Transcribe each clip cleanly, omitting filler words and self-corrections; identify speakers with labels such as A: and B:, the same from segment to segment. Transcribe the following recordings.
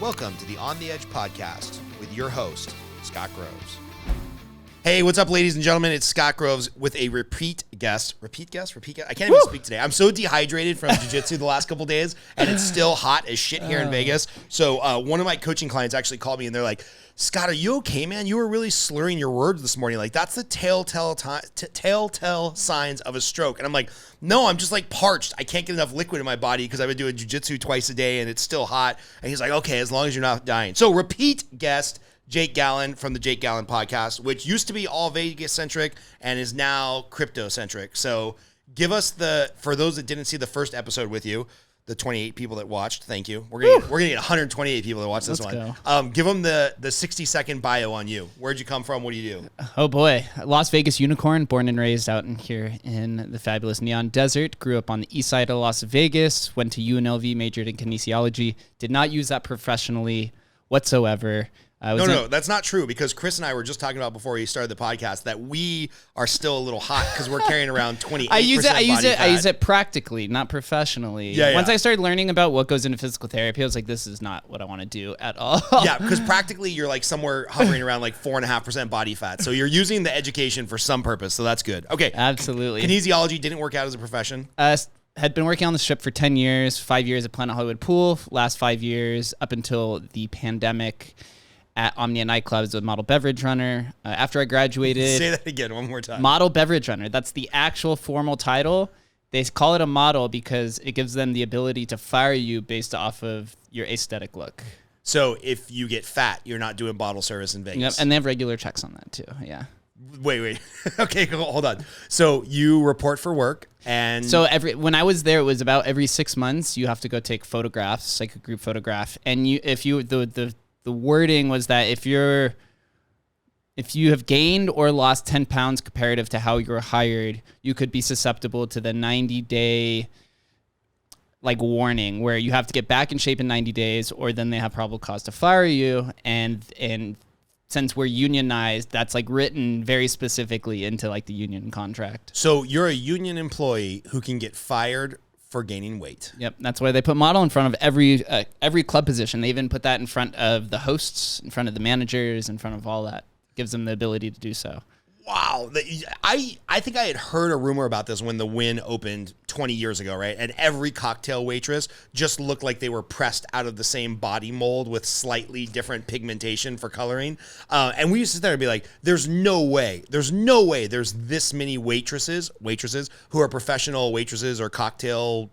A: Welcome to the On the Edge podcast with your host, Scott Groves. Hey, what's up, ladies and gentlemen? It's Scott Groves with a repeat guest. Repeat guest? I can't even speak today. I'm so dehydrated from jiu-jitsu the last couple days, and it's still hot as shit here in Vegas. So one of my coaching clients actually called me, and they're like, Scott, are you okay, man? You were really slurring your words this morning. Like, that's the telltale signs of a stroke. And I'm like, no, I'm just like parched. I can't get enough liquid in my body because I've been doing jiu-jitsu twice a day, and it's still hot. And he's like, okay, as long as you're not dying. So repeat guest, Jake Gallen from the Jake Gallen podcast, which used to be all Vegas-centric and is now crypto-centric. So give us for those that didn't see the first episode with you, the 28 people that watched, thank you. We're gonna get 128 people that watch this one. Give them the 60-second bio on you. Where'd you come from? What do you do?
B: Oh boy, Las Vegas unicorn, born and raised out in here in the fabulous Neon Desert. Grew up on the east side of Las Vegas. Went to UNLV, majored in kinesiology. Did not use that professionally whatsoever.
A: No, that's not true, because Chris and I were just talking about before we started the podcast that we are still a little hot because we're carrying around 28%
B: I use
A: fat.
B: it practically, not professionally.
A: Yeah.
B: Once I started learning about what goes into physical therapy, I was like, this is not what I want to do at all.
A: Yeah, because practically you're like somewhere hovering around like 4.5% body fat. So you're using the education for some purpose. So that's good. Okay.
B: Absolutely.
A: Kinesiology didn't work out as a profession.
B: Had been working on the strip for 10 years, 5 years at Planet Hollywood Pool, last 5 years up until the pandemic. At Nightclubs as a model beverage runner. After I graduated...
A: Say that again one more time.
B: Model beverage runner. That's the actual formal title. They call it a model because it gives them the ability to fire you based off of your aesthetic look.
A: So if you get fat, you're not doing bottle service in Vegas.
B: Yep, and they have regular checks on that too, yeah.
A: Wait. Okay, hold on. So you report for work and...
B: So when I was there, it was about every 6 months, you have to go take photographs, like a group photograph. And the wording was that if you have gained or lost 10 pounds comparative to how you were hired, you could be susceptible to the 90-day warning where you have to get back in shape in 90 days or then they have probable cause to fire you. And since we're unionized, that's written very specifically into the union contract.
A: So you're a union employee who can get fired for gaining weight.
B: Yep, that's why they put model in front of every club position. They even put that in front of the hosts, in front of the managers, in front of all that. Gives them the ability to do so.
A: Wow. I think I had heard a rumor about this when the Wynn opened 20 years ago, right? And every cocktail waitress just looked like they were pressed out of the same body mold with slightly different pigmentation for coloring. And we used to sit there and be like, there's no way there's this many waitresses who are professional waitresses or cocktail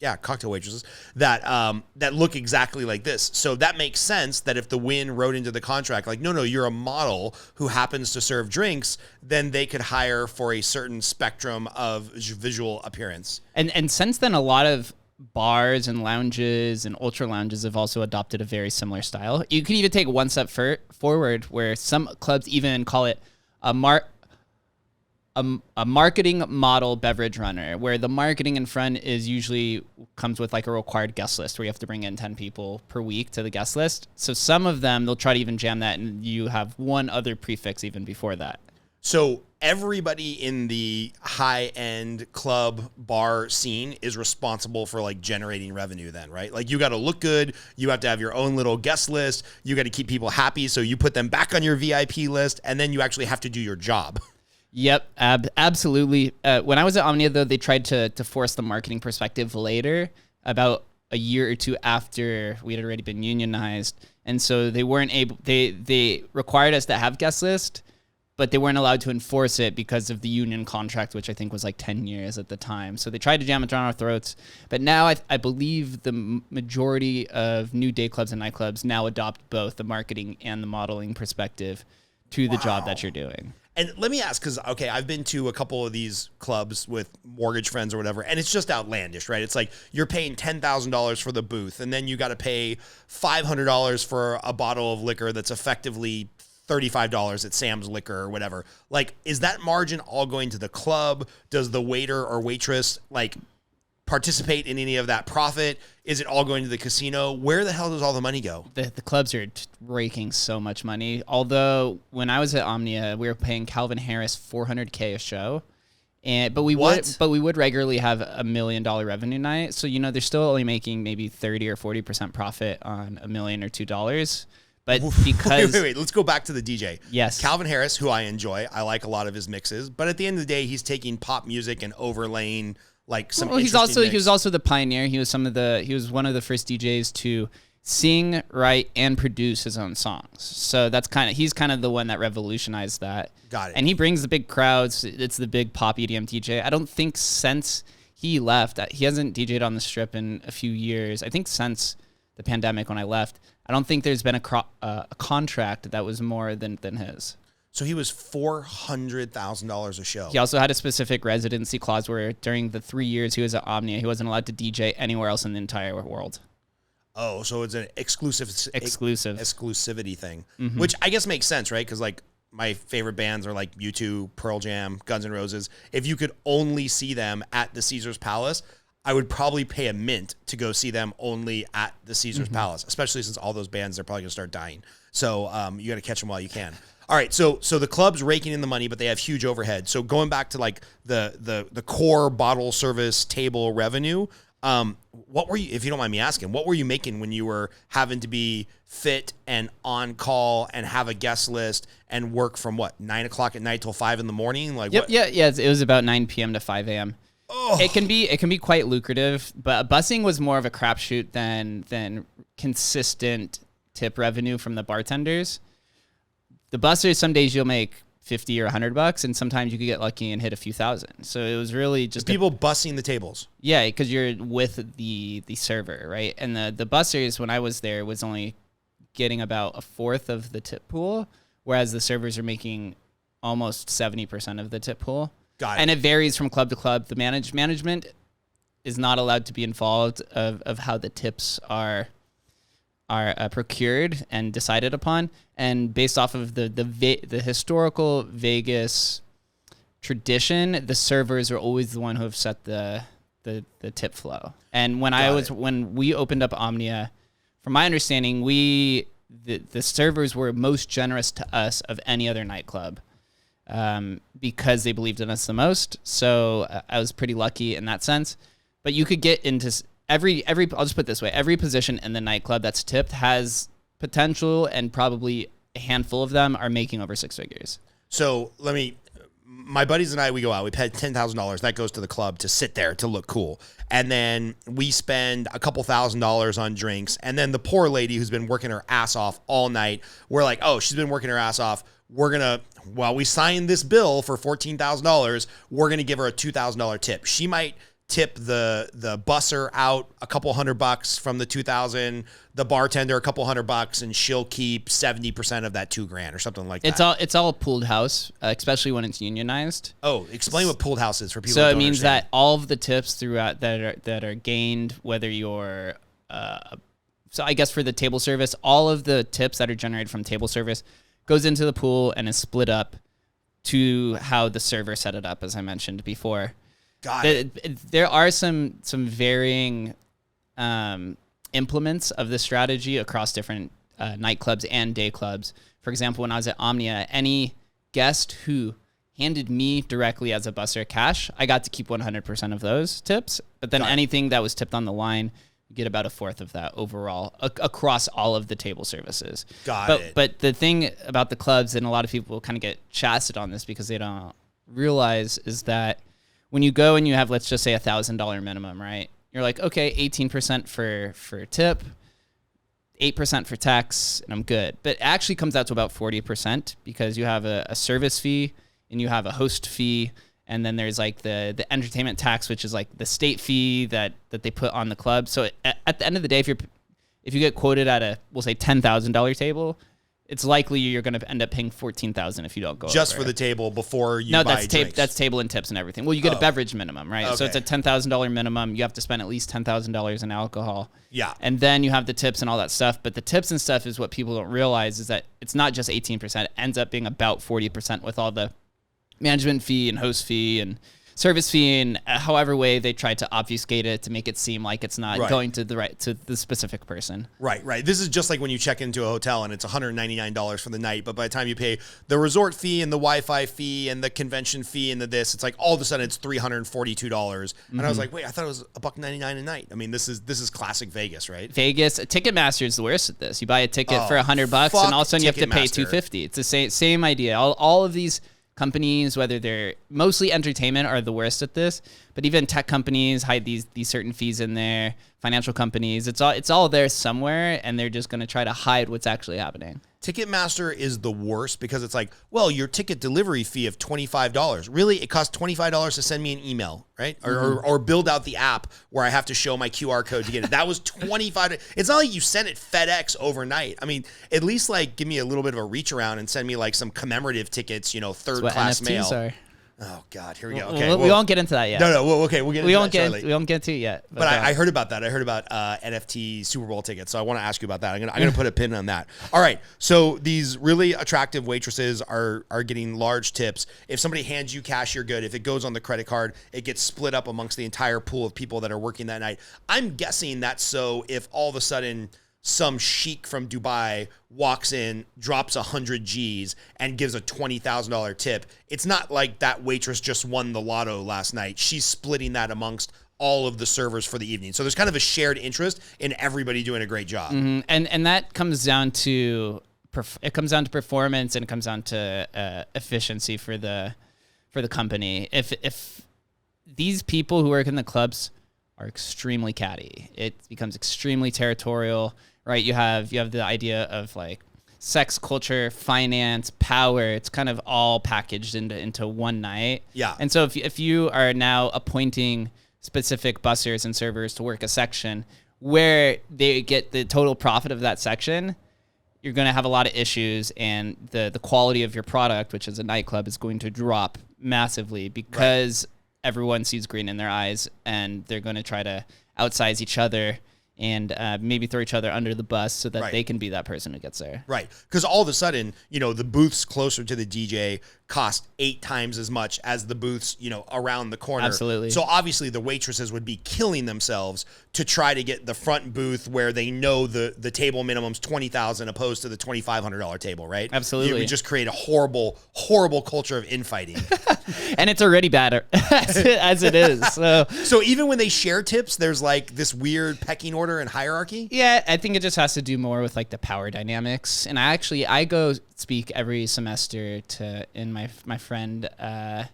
A: waitresses that look exactly like this. So that makes sense that if the Wynn wrote into the contract, no, you're a model who happens to serve drinks, then they could hire for a certain spectrum of visual appearance.
B: And since then, a lot of bars and lounges and ultra lounges have also adopted a very similar style. You could even take one step forward where some clubs even call it a marketing model beverage runner, where the marketing in front is usually comes with a required guest list where you have to bring in 10 people per week to the guest list. So some of them, they'll try to even jam that and you have one other prefix even before that.
A: So everybody in the high-end club bar scene is responsible for generating revenue then, right? You got to look good. You have to have your own little guest list. You got to keep people happy. So you put them back on your VIP list and then you actually have to do your job.
B: Yep, absolutely. When I was at Omnia, though, they tried to force the marketing perspective later, about a year or two after we had already been unionized. And so they weren't able, they required us to have guest list, but they weren't allowed to enforce it because of the union contract, which I think was 10 years at the time. So they tried to jam it down our throats. But now I believe the majority of new day clubs and nightclubs now adopt both the marketing and the modeling perspective to the job that you're doing.
A: And let me ask, because, I've been to a couple of these clubs with mortgage friends or whatever, and it's just outlandish, right? It's you're paying $10,000 for the booth, and then you got to pay $500 for a bottle of liquor that's effectively $35 at Sam's Liquor or whatever. Is that margin all going to the club? Does the waiter or waitress, participate in any of that profit? Is it all going to the casino? Where the hell does all the money go?
B: The clubs are raking so much money. Although when I was at Omnia, we were paying Calvin Harris $400K a show, But we would regularly have $1 million revenue night. So, they're still only making maybe 30 or 40% profit on $1 million or $2. But because
A: wait, let's go back to the DJ.
B: Yes.
A: Calvin Harris, who I enjoy. I like a lot of his mixes. But at the end of the day, he's taking pop music and overlaying like some. Well,
B: he was also the pioneer. He was one of the first DJs to sing, write, and produce his own songs. So he's kind of the one that revolutionized that.
A: Got it.
B: And he brings the big crowds. It's the big pop EDM DJ. I don't think since he left, he hasn't DJ'd on the Strip in a few years. I think since the pandemic when I left, I don't think there's been a contract that was more than his.
A: So he was $400,000 a show.
B: He also had a specific residency clause where during the 3 years he was at Omnia, he wasn't allowed to DJ anywhere else in the entire world.
A: Oh, so it's an exclusivity thing, which I guess makes sense, right? Because like my favorite bands are like U2, Pearl Jam, Guns N' Roses. If you could only see them at the Caesars Palace, I would probably pay a mint to go see them only at the Caesars Palace, especially since all those bands, they're probably going to start dying. So you got to catch them while you can. All right, so the club's raking in the money, but they have huge overhead. So going back to like the core bottle service table revenue, what were you, if you don't mind me asking, what were you making when you were having to be fit and on call and have a guest list and work from 9 o'clock at night till 5 in the morning? Like,
B: yep,
A: what?
B: Yeah. It was about 9 p.m. to 5 a.m. Oh. It can be quite lucrative, but busing was more of a crapshoot than consistent tip revenue from the bartenders. The bussers, some days you'll make $50 or $100, and sometimes you could get lucky and hit a few thousand. So it was really just
A: people bussing the tables.
B: Yeah, because you're with the server, right? And the bussers, when I was there, was only getting about a fourth of the tip pool, whereas the servers are making almost 70% of the tip pool.
A: Got it.
B: And it varies from club to club. The management is not allowed to be involved of how the tips are procured and decided upon, and based off of the historical Vegas tradition, the servers are always the one who have set the tip flow. And when we opened up Omnia, from my understanding, the servers were most generous to us of any other nightclub, because they believed in us the most. So I was pretty lucky in that sense. But you could get into every I'll just put it this way, every position in the nightclub that's tipped has potential, and probably a handful of them are making over six figures.
A: So my buddies and I, we go out, we pay $10,000. That goes to the club to sit there to look cool. And then we spend a couple $1,000s on drinks. And then the poor lady who's been working her ass off all night, we're like, oh, she's been working her ass off. We signed this bill for $14,000. We're going to give her a $2,000 tip. She might tip the busser out a couple $100 from the 2,000, the bartender a couple $100, and she'll keep 70% of that $2,000 or something like that.
B: It's all a pooled house, especially when it's unionized.
A: Oh, explain what pooled house is for people.
B: So
A: that
B: it
A: don't
B: means
A: understand.
B: that all of the tips throughout that are gained, whether you're so I guess for the table service, all of the tips that are generated from table service goes into the pool and is split up to how the server set it up, as I mentioned before.
A: Got it.
B: There are some varying implements of this strategy across different nightclubs and day clubs. For example, when I was at Omnia, any guest who handed me directly as a busser cash, I got to keep 100% of those tips. But then anything that was tipped on the line, you get about a fourth of that overall across all of the table services.
A: Got it.
B: But the thing about the clubs, and a lot of people kind of get chastised on this because they don't realize, is that when you go and you have, let's just say, $1,000 minimum, right? You're like, okay, 18% for tip, 8% for tax, and I'm good. But it actually comes out to about 40% because you have a service fee and you have a host fee, and then there's like the entertainment tax, which is like the state fee that they put on the club. So at the end of the day, if you get quoted at we'll say $10,000 table, it's likely you're going to end up paying $14,000 if you don't go
A: just
B: over
A: for the table before you
B: no,
A: buy
B: that's
A: drinks.
B: That's table and tips and everything. Well, you get a beverage minimum, right?
A: Okay.
B: So it's a $10,000 minimum. You have to spend at least $10,000 in alcohol.
A: Yeah.
B: And then you have the tips and all that stuff. But the tips and stuff is what people don't realize, is that it's not just 18%. It ends up being about 40% with all the management fee and host fee and service fee in however way they try to obfuscate it to make it seem like it's not going to the specific person.
A: Right. This is just like when you check into a hotel and it's $199 for the night, but by the time you pay the resort fee and the Wi-Fi fee and the convention fee and it's like all of a sudden it's $342. And I was like, wait, I thought it was $199 a night. I mean, this is classic Vegas, right?
B: Vegas, Ticketmaster is the worst at this. You buy a ticket for $100 and all of a sudden you have to pay $250. It's the same idea. All of these companies, whether they're mostly entertainment, are the worst at this. But even tech companies hide these certain fees in there. Financial companies, it's all there somewhere, and they're just going to try to hide what's actually happening.
A: Ticketmaster is the worst because it's like, well, your ticket delivery fee of $25. Really, it costs $25 to send me an email, right? Or build out the app where I have to show my QR code to get it. That was $25. It's not like you sent it FedEx overnight. I mean, at least like give me a little bit of a reach around and send me like some commemorative tickets, third class mail.
B: Are.
A: Oh God, here we go. Okay,
B: we won't get into that yet.
A: No. We'll get into that shortly.
B: We won't get to it yet.
A: But I heard about that. I heard about NFT Super Bowl tickets. So I want to ask you about that. I'm gonna put a pin on that. All right. So these really attractive waitresses are getting large tips. If somebody hands you cash, you're good. If it goes on the credit card, it gets split up amongst the entire pool of people that are working that night. I'm guessing that's so if all of a sudden some sheik from Dubai walks in, drops 100 G's, and gives a $20,000 tip. It's not like that waitress just won the lotto last night. She's splitting that amongst all of the servers for the evening. So there's kind of a shared interest in everybody doing a great job.
B: Mm-hmm. And that comes down to performance, and it comes down to efficiency for the company. If these people who work in the clubs are extremely catty, it becomes extremely territorial, right? You have the idea of like sex, culture, finance, power. It's kind of all packaged into one night.
A: Yeah.
B: And so if you are now appointing specific bussers and servers to work a section where they get the total profit of that section, you're going to have a lot of issues, and the quality of your product, which is a nightclub, is going to drop massively because everyone sees green in their eyes, and they're going to try to outsize each other and maybe throw each other under the bus so that they can be that person who gets there.
A: Right. Because all of a sudden, the booths closer to the DJ cost 8 times as much as the booths, around the corner.
B: Absolutely.
A: So obviously the waitresses would be killing themselves to try to get the front booth where they know the table minimum's $20,000 opposed to the $2,500 table, right?
B: Absolutely.
A: You would just create a horrible, horrible culture of infighting.
B: And it's already bad as it is.
A: So even when they share tips, there's like this weird pecking order and hierarchy?
B: Yeah, I think it just has to do more with like the power dynamics. And I go speak every semester in my friend Payal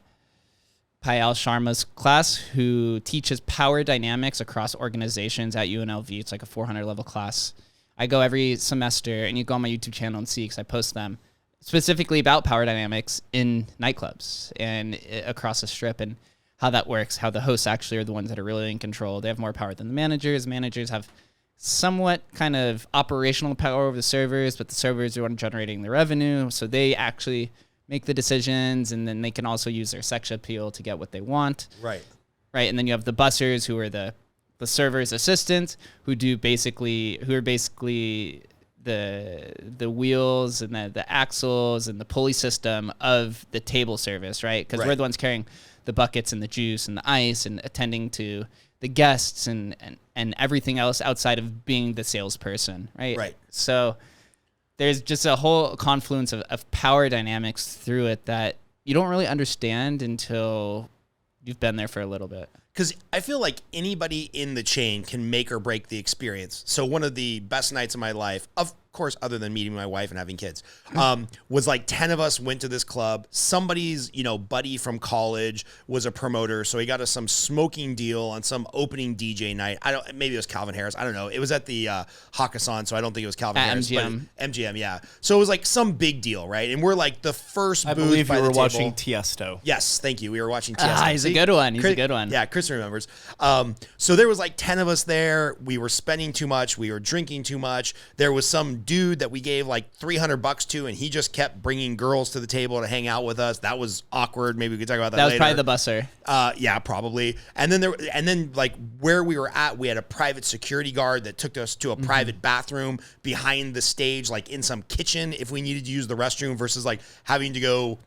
B: Sharma's class, who teaches power dynamics across organizations at UNLV. It's like a 400 level class. I go every semester, and you go on my YouTube channel and see, because I post them specifically about power dynamics in nightclubs and across the strip, and how that works, how the hosts actually are the ones that are really in control. They have more power than the managers. Managers have somewhat kind of operational power over the servers, but the servers are the one generating the revenue, so they actually make the decisions, and then they can also use their sex appeal to get what they want.
A: Right.
B: And then you have the bussers, who are the servers' assistants, who are basically the wheels and the axles and the pulley system of the table service, right? Because we're the ones carrying the buckets and the juice and the ice and attending to the guests and everything else outside of being the salesperson, right?
A: Right.
B: So there's just a whole confluence of power dynamics through it that you don't really understand until you've been there for a little bit.
A: Because I feel like anybody in the chain can make or break the experience. So one of the best nights of my life, of course, other than meeting my wife and having kids, was like 10 of us went to this club. Somebody's, buddy from college was a promoter, so he got us some smoking deal on some opening DJ night. Maybe it was Calvin Harris. I don't know. It was at the Hakkasan, so I don't think it was Calvin Harris.
B: MGM.
A: But MGM, yeah. So it was like some big deal, right? And we're like the first booth.
C: I believe
A: by
C: you
A: the
C: were
A: table.
C: watching Tiesto.
A: Yes, thank you. We were watching Tiesto.
B: He's a good one. He's a good one.
A: Yeah, Chris remembers. So there was like 10 of us there. We were spending too much. We were drinking too much. There was some dude that we gave like $300 to, and he just kept bringing girls to the table to hang out with us. That was awkward. Maybe we could talk about that later.
B: That was probably the busser.
A: Yeah, probably. And then like where we were at, we had a private security guard that took us to a private bathroom behind the stage, like in some kitchen if we needed to use the restroom, versus like having to go,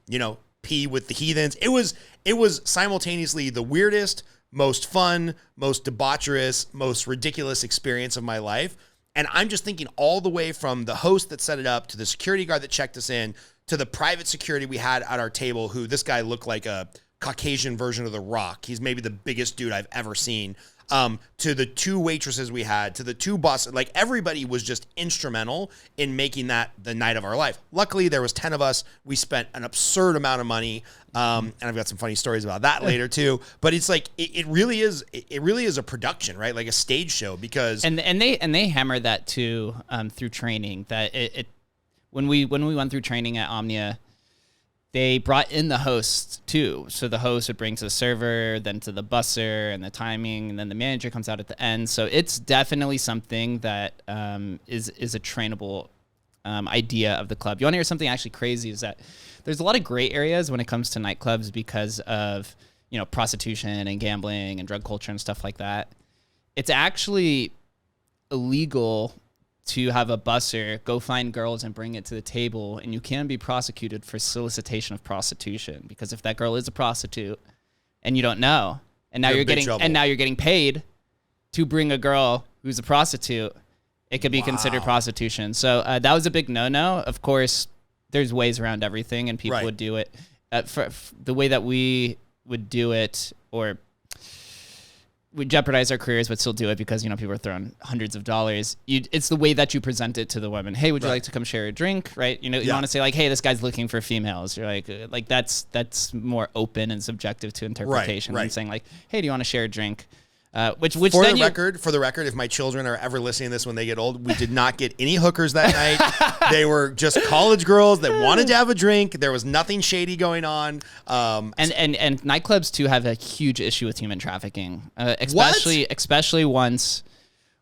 A: pee with the heathens. It was simultaneously the weirdest, most fun, most debaucherous, most ridiculous experience of my life. And I'm just thinking all the way from the host that set it up to the security guard that checked us in to the private security we had at our table, who this guy looked like a Caucasian version of The Rock. He's maybe the biggest dude I've ever seen. To the two waitresses we had, to the two bosses, like everybody was just instrumental in making that the night of our life. Luckily, there was 10 of us. We spent an absurd amount of money. And I've got some funny stories about that later too. But it's like, it really is a production, right? Like a stage show, because.
B: And they hammer that too, through training, that when we went through training at Omnia, they brought in the host too. So the host would bring to the server, then to the busser, and the timing, and then the manager comes out at the end. So it's definitely something that is a trainable idea of the club. You want to hear something actually crazy? Is that there's a lot of gray areas when it comes to nightclubs because of prostitution and gambling and drug culture and stuff like that. It's actually illegal to have a busser go find girls and bring it to the table, and you can be prosecuted for solicitation of prostitution, because if that girl is a prostitute and you don't know, and now you're getting paid to bring a girl who's a prostitute, it could be considered prostitution. So that was a big no-no. Of course, there's ways around everything, and people would do it. For the way that we would do it, or we jeopardize our careers but still do it because people are throwing hundreds of dollars. It's the way that you present it to the women. Hey, would you like to come share a drink? Right? You want to say like, hey, this guy's looking for females. You're like that's more open and subjective to interpretation than saying like, hey, do you want to share a drink? Which for
A: the record, if my children are ever listening to this when they get old, we did not get any hookers that night. They were just college girls that wanted to have a drink. There was nothing shady going on.
B: And nightclubs too have a huge issue with human trafficking, especially once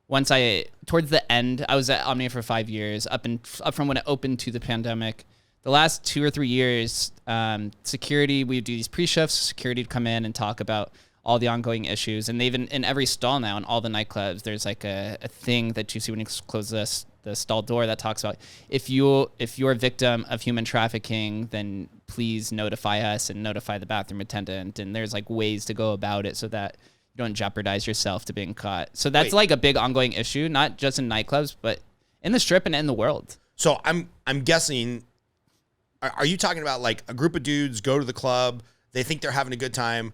B: towards the end. I was at Omnia for 5 years, up from when it opened to the pandemic. The last 2 or 3 years, security, we do these pre-shifts. Security would come in and talk about all the ongoing issues, and they've in every stall now in all the nightclubs, there's like a thing that you see when you close the stall door that talks about if you're a victim of human trafficking, then please notify us and notify the bathroom attendant. And there's like ways to go about it so that you don't jeopardize yourself to being caught. So that's like a big ongoing issue, not just in nightclubs, but in the Strip and in the world.
A: So I'm guessing, are you talking about like a group of dudes go to the club, they think they're having a good time,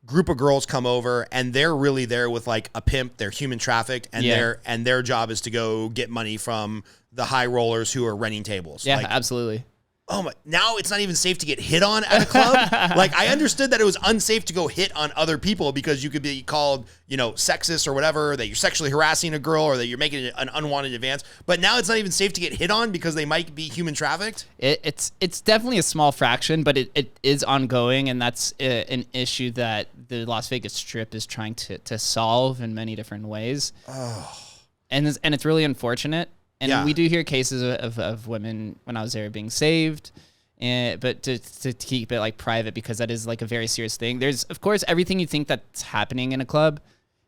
A: group of girls come over, and they're really there with like a pimp, they're human trafficked, and their job is to go get money from the high rollers who are renting tables?
B: Yeah, absolutely.
A: Oh my, now it's not even safe to get hit on at a club? Like, I understood that it was unsafe to go hit on other people because you could be called, sexist or whatever, that you're sexually harassing a girl or that you're making an unwanted advance. But now it's not even safe to get hit on because they might be human trafficked?
B: It's definitely a small fraction, but it is ongoing, and that's an issue that the Las Vegas Strip is trying to solve in many different ways. Oh. And it's really unfortunate. And we do hear cases of women when I was there being saved, but to keep it like private, because that is like a very serious thing. There's, of course, everything you think that's happening in a club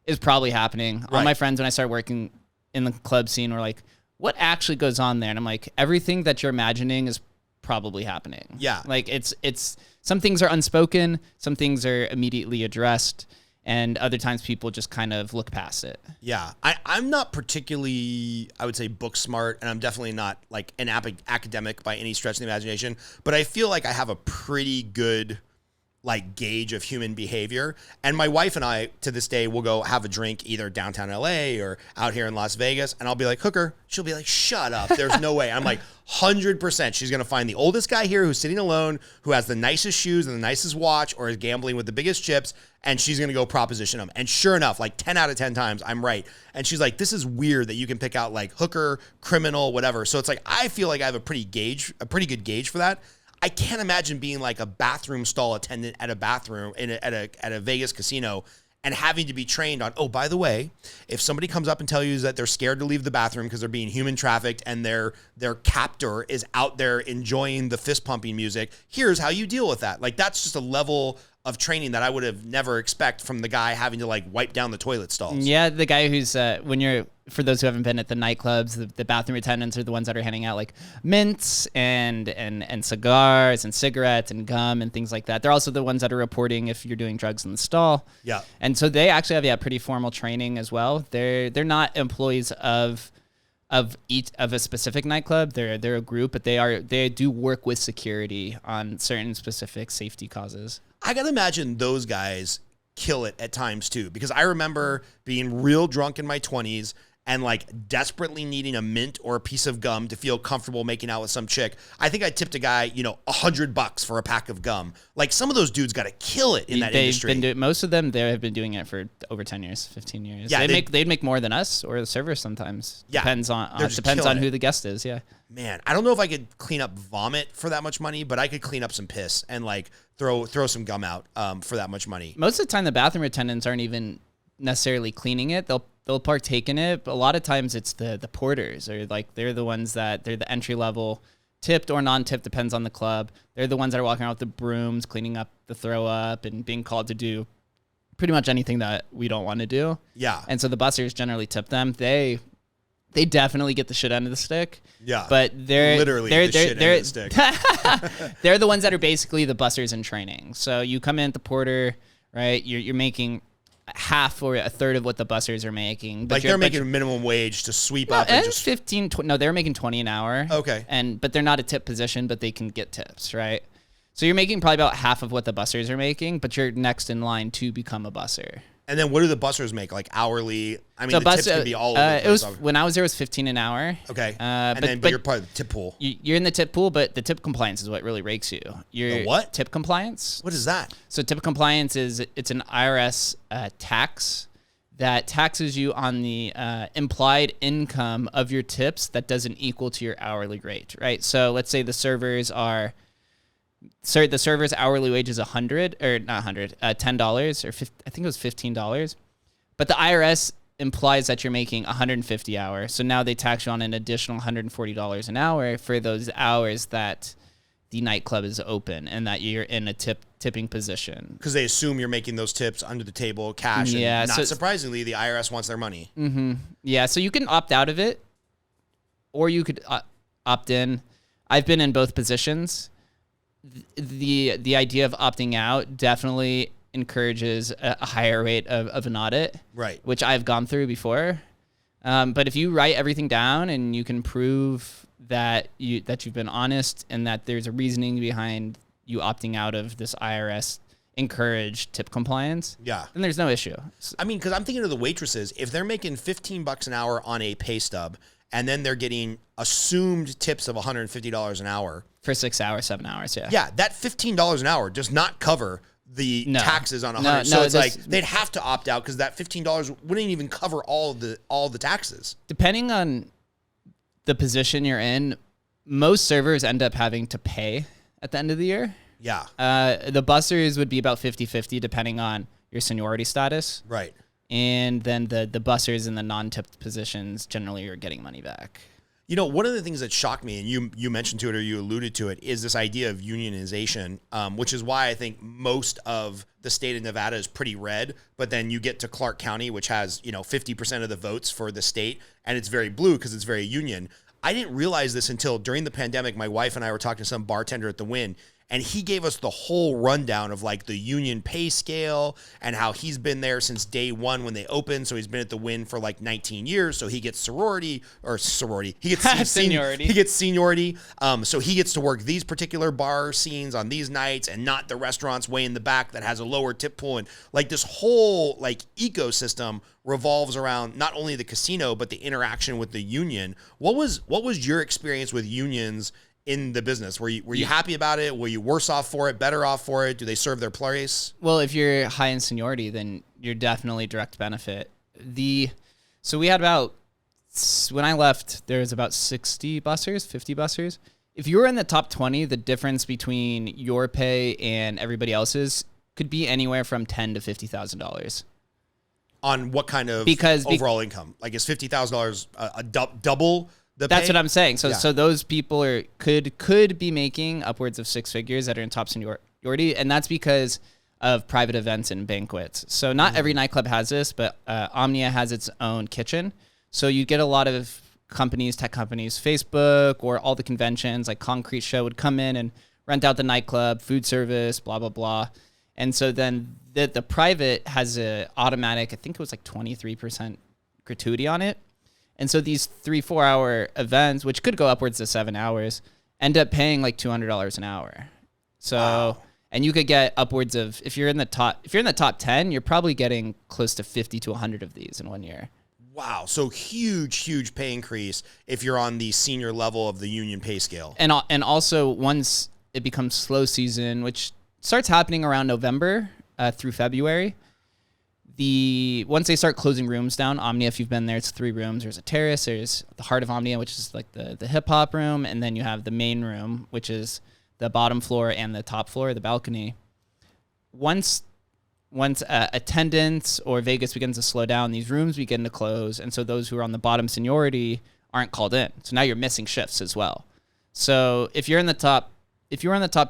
B: is probably happening. All my friends, when I started working in the club scene, were like, what actually goes on there? And I'm like, everything that you're imagining is probably happening. Yeah. Like it's some things are unspoken, some things are immediately addressed, and other times people just kind of look past it.
A: Yeah. I'm not particularly, I would say, book smart, and I'm definitely not like an academic by any stretch of the imagination, but I feel like I have a pretty good like gauge of human behavior. And my wife and I, to this day, will go have a drink either downtown LA or out here in Las Vegas, and I'll be like, hooker. She'll be like, shut up. There's no way. I'm like, 100% she's going to find the oldest guy here who's sitting alone, who has the nicest shoes and the nicest watch, or is gambling with the biggest chips, and she's going to go proposition him. And sure enough, like 10 out of 10 times, I'm right. And she's like, this is weird that you can pick out like hooker, criminal, whatever. So it's like, I feel like I have a pretty good gauge for that. I can't imagine being like a bathroom stall attendant at a bathroom at a Vegas casino and having to be trained on, oh, by the way, if somebody comes up and tells you that they're scared to leave the bathroom because they're being human trafficked and their captor is out there enjoying the fist pumping music, here's how you deal with that. Like, that's just a level of training that I would have never expect from the guy having to like wipe down the toilet stalls.
B: Yeah, the guy who's when you're for those who haven't been at the nightclubs, the bathroom attendants are the ones that are handing out like mints and cigars and cigarettes and gum and things like that. They're also the ones that are reporting if you're doing drugs in the stall.
A: Yeah.
B: And so they actually have pretty formal training as well. They're not employees of a specific nightclub. They're a group, but they do work with security on certain specific safety causes.
A: I gotta imagine those guys kill it at times too, because I remember being real drunk in my 20s and like desperately needing a mint or a piece of gum to feel comfortable making out with some chick. I think I tipped a guy, $100 for a pack of gum. Like some of those dudes got to kill it in that industry.
B: Most of them there have been doing it for over 10 years, 15 years.
A: Yeah,
B: they'd make more than us or the servers sometimes.
A: Yeah,
B: depends on who the guest is. Yeah.
A: Man, I don't know if I could clean up vomit for that much money, but I could clean up some piss and like throw some gum out for that much money.
B: Most of the time, the bathroom attendants aren't even necessarily cleaning it. They'll partake in it, but a lot of times it's the porters, or like they're the ones that they're the entry level, tipped or non-tipped, depends on the club. They're the ones that are walking around with the brooms, cleaning up the throw up and being called to do pretty much anything that we don't want to do.
A: Yeah.
B: And so the bussers generally tip them. They definitely get the shit end of the stick.
A: Yeah.
B: But they're
A: the shit end of the stick.
B: They're the ones that are basically the bussers in training. So you come in at the porter, right? You're making half or a third of what the bussers are making. But
A: like they're making minimum wage to sweep up
B: and
A: just
B: 15. No, they're making 20 an hour.
A: Okay.
B: But they're not a tip position, but they can get tips, right? So you're making probably about half of what the bussers are making, but you're next in line to become a busser.
A: And then what do the bussers make? Like hourly? I mean, the tips can be all over the place.
B: When I was there, it was 15 an hour.
A: Okay. But you're part of the tip pool.
B: You're in the tip pool, but the tip compliance is what really rakes you.
A: The what?
B: Tip compliance.
A: What is that?
B: So tip compliance it's an IRS tax that taxes you on the implied income of your tips that doesn't equal to your hourly rate, right? So let's say the server's hourly wage is $10 or I think it was $15, but the IRS implies that you're making $150 an hour. So now they tax you on an additional $140 an hour for those hours that the nightclub is open and that you're in a tipping position.
A: Because they assume you're making those tips under the table, cash.
B: Yeah.
A: And not surprisingly, the IRS wants their money.
B: Mm-hmm. Yeah. So you can opt out of it, or you could opt in. I've been in both positions. The idea of opting out definitely encourages a higher rate of an audit,
A: right?
B: Which I've gone through before. But if you write everything down and you can prove that you've been honest and that there's a reasoning behind you opting out of this IRS encouraged tip compliance,
A: yeah,
B: then there's no issue.
A: I mean, because I'm thinking of the waitresses. If they're making $15 an hour on a pay stub, and then they're getting assumed tips of $150 an hour
B: for 6 hours, 7 hours,
A: yeah, that $15 an hour does not cover the taxes on 100. So it's like they'd have to opt out because that $15 wouldn't even cover all the taxes.
B: Depending on the position you're in, most servers end up having to pay at the end of the year.
A: Yeah.
B: The bussers would be about 50-50 depending on your seniority status.
A: Right.
B: And then the bussers in the non-tipped positions generally are getting money back.
A: One of the things that shocked me, and you mentioned to it or you alluded to it, is this idea of unionization, which is why I think most of the state of Nevada is pretty red. But then you get to Clark County, which has 50% of the votes for the state, and it's very blue because it's very union. I didn't realize this until during the pandemic. My wife and I were talking to some bartender at the Wynn, and he gave us the whole rundown of like the union pay scale and how he's been there since day one when they opened. So he's been at the Wynn for like 19 years. So he gets sorority. He gets
B: seniority.
A: He gets seniority. So he gets to work these particular bar scenes on these nights and not the restaurants way in the back that has a lower tip pool. And like this whole like ecosystem revolves around not only the casino, but the interaction with the union. What was your experience with unions in the business? Were you happy about it? Were you worse off for it, better off for it? Do they serve their place?
B: Well, if you're high in seniority, then you're definitely direct benefit. So we had when I left, there was about 50 bussers. If you were in the top 20, the difference between your pay and everybody else's could be anywhere from $10,000 to $50,000.
A: On what kind of overall income? Like is $50,000 a double?
B: That's what I'm saying. So those people could be making upwards of six figures that are in top seniority, and that's because of private events and banquets. So not every nightclub has this, but Omnia has its own kitchen. So you get a lot of tech companies, Facebook or all the conventions like Concrete Show would come in and rent out the nightclub, food service, blah, blah, blah. And so then the private has a automatic, I think it was like 23% gratuity on it. And so these 3-4 hour events, which could go upwards to 7 hours, end up paying like $200 an hour. So, wow. And you could get upwards of, if you're in the top 10, you're probably getting close to 50 to 100 of these in 1 year.
A: Wow. So huge pay increase if you're on the senior level of the union pay scale.
B: And also once it becomes slow season, which starts happening around November through February, once they start closing rooms down, Omnia, if you've been there, it's 3 rooms. There's a terrace, there's the heart of Omnia, which is like the hip hop room, and then you have the main room, which is the bottom floor and the top floor, the balcony. Once attendance or Vegas begins to slow down, these rooms begin to close, and so those who are on the bottom seniority aren't called in. So now you're missing shifts as well. So if you're in the top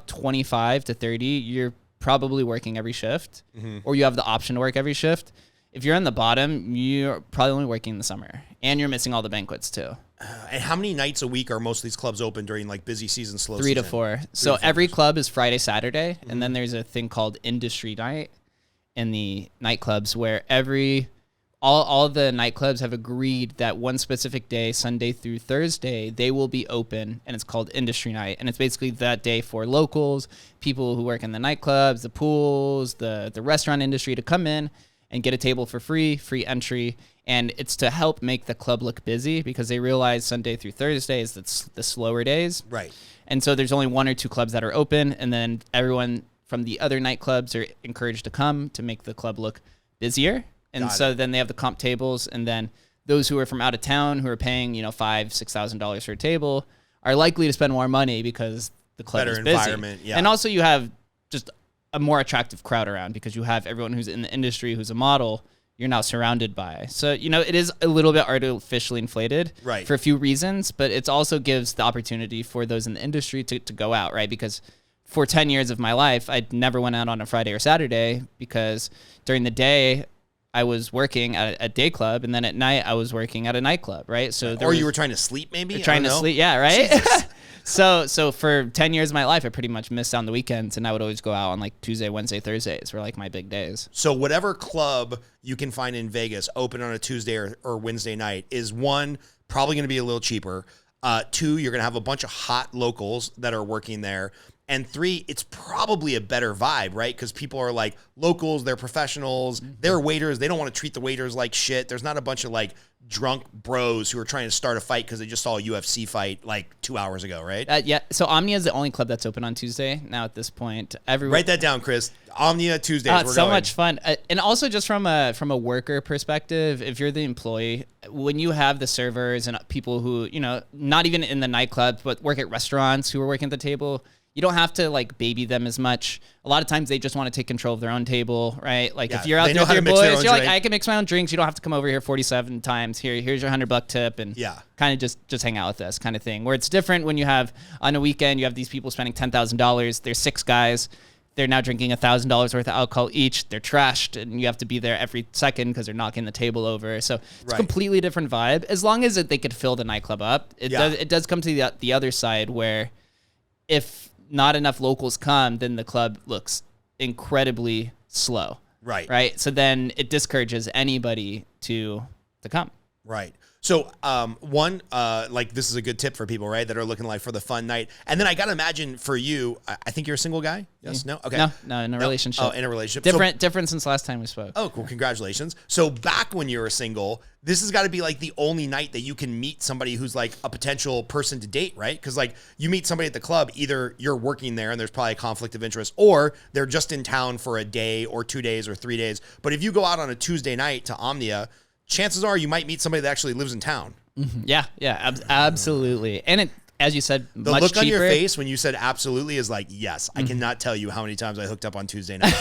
B: 25 to 30, you're probably working every shift, or you have the option to work every shift. If you're on the bottom, you're probably only working in the summer, and you're missing all the banquets too.
A: And how many nights a week are most of these clubs open during like busy season, slow
B: 3
A: season?
B: to 4. So every club is Friday, Saturday, and then there's a thing called industry night in the nightclubs where all the nightclubs have agreed that one specific day, Sunday through Thursday, they will be open, and it's called industry night. And it's basically that day for locals, people who work in the nightclubs, the pools, the restaurant industry to come in and get a table for free entry. And it's to help make the club look busy because they realize Sunday through Thursday is the slower days.
A: Right.
B: And so there's only 1 or 2 clubs that are open, and then everyone from the other nightclubs are encouraged to come to make the club look busier. And so then they have the comp tables, and then those who are from out of town who are paying, $5,000-$6,000 for a table are likely to spend more money because the club is busy. Better environment, yeah. And also you have just a more attractive crowd around because you have everyone who's in the industry who's a model you're now surrounded by. So, it is a little bit artificially inflated for a few reasons, but it also gives the opportunity for those in the industry to go out, right? Because for 10 years of my life, I never went out on a Friday or Saturday because during the day, I was working at a day club, and then at night I was working at a nightclub, right? So,
A: you were trying to sleep, maybe?
B: Trying to sleep, yeah, right. So for 10 years of my life, I pretty much missed on the weekends, and I would always go out on like Tuesday, Wednesday, Thursdays were like my big days.
A: So whatever club you can find in Vegas open on a Tuesday or Wednesday night is, 1, probably going to be a little cheaper. 2, you're going to have a bunch of hot locals that are working there. And 3, it's probably a better vibe, right? Because people are like locals, they're professionals, they're waiters. They don't want to treat the waiters like shit. There's not a bunch of like drunk bros who are trying to start a fight because they just saw a UFC fight like 2 hours ago, right?
B: Yeah. So Omnia is the only club that's open on Tuesday now at this point.
A: Write that down, Chris. Omnia Tuesdays.
B: It's so much fun. And also just from a worker perspective, if you're the employee, when you have the servers and people who, not even in the nightclub, but work at restaurants who are working at the table, you don't have to like baby them as much. A lot of times they just want to take control of their own table, right? Like if you're out there with your boys, you're like, I can mix my own drinks. You don't have to come over here 47 times. Here's your $100 tip, and kind of just hang out with us, kind of thing. Where it's different when you have on a weekend, you have these people spending $10,000. There's 6 guys. They're now drinking $1,000 worth of alcohol each. They're trashed, and you have to be there every second because they're knocking the table over. So it's a completely different vibe. As long as they could fill the nightclub up, it does come to the other side where if not enough locals come, then the club looks incredibly slow. Right. So then it discourages anybody to come.
A: Right. So, like this is a good tip for people, right, that are looking like for the fun night. And then I got to imagine for you, I think you're a single guy? Yes? No? Okay.
B: No, in a relationship.
A: Oh, in a relationship.
B: Different since last time we spoke.
A: Oh, cool. Congratulations. So back when you were single, this has got to be like the only night that you can meet somebody who's like a potential person to date, right? Because like you meet somebody at the club, either you're working there and there's probably a conflict of interest, or they're just in town for a day or 2 days or 3 days. But if you go out on a Tuesday night to Omnia, chances are you might meet somebody that actually lives in town.
B: Mm-hmm. Yeah, absolutely. And it, as you said,
A: the
B: much
A: look
B: cheaper.
A: On your face when you said absolutely is like, yes. I cannot tell you how many times I hooked up on Tuesday night.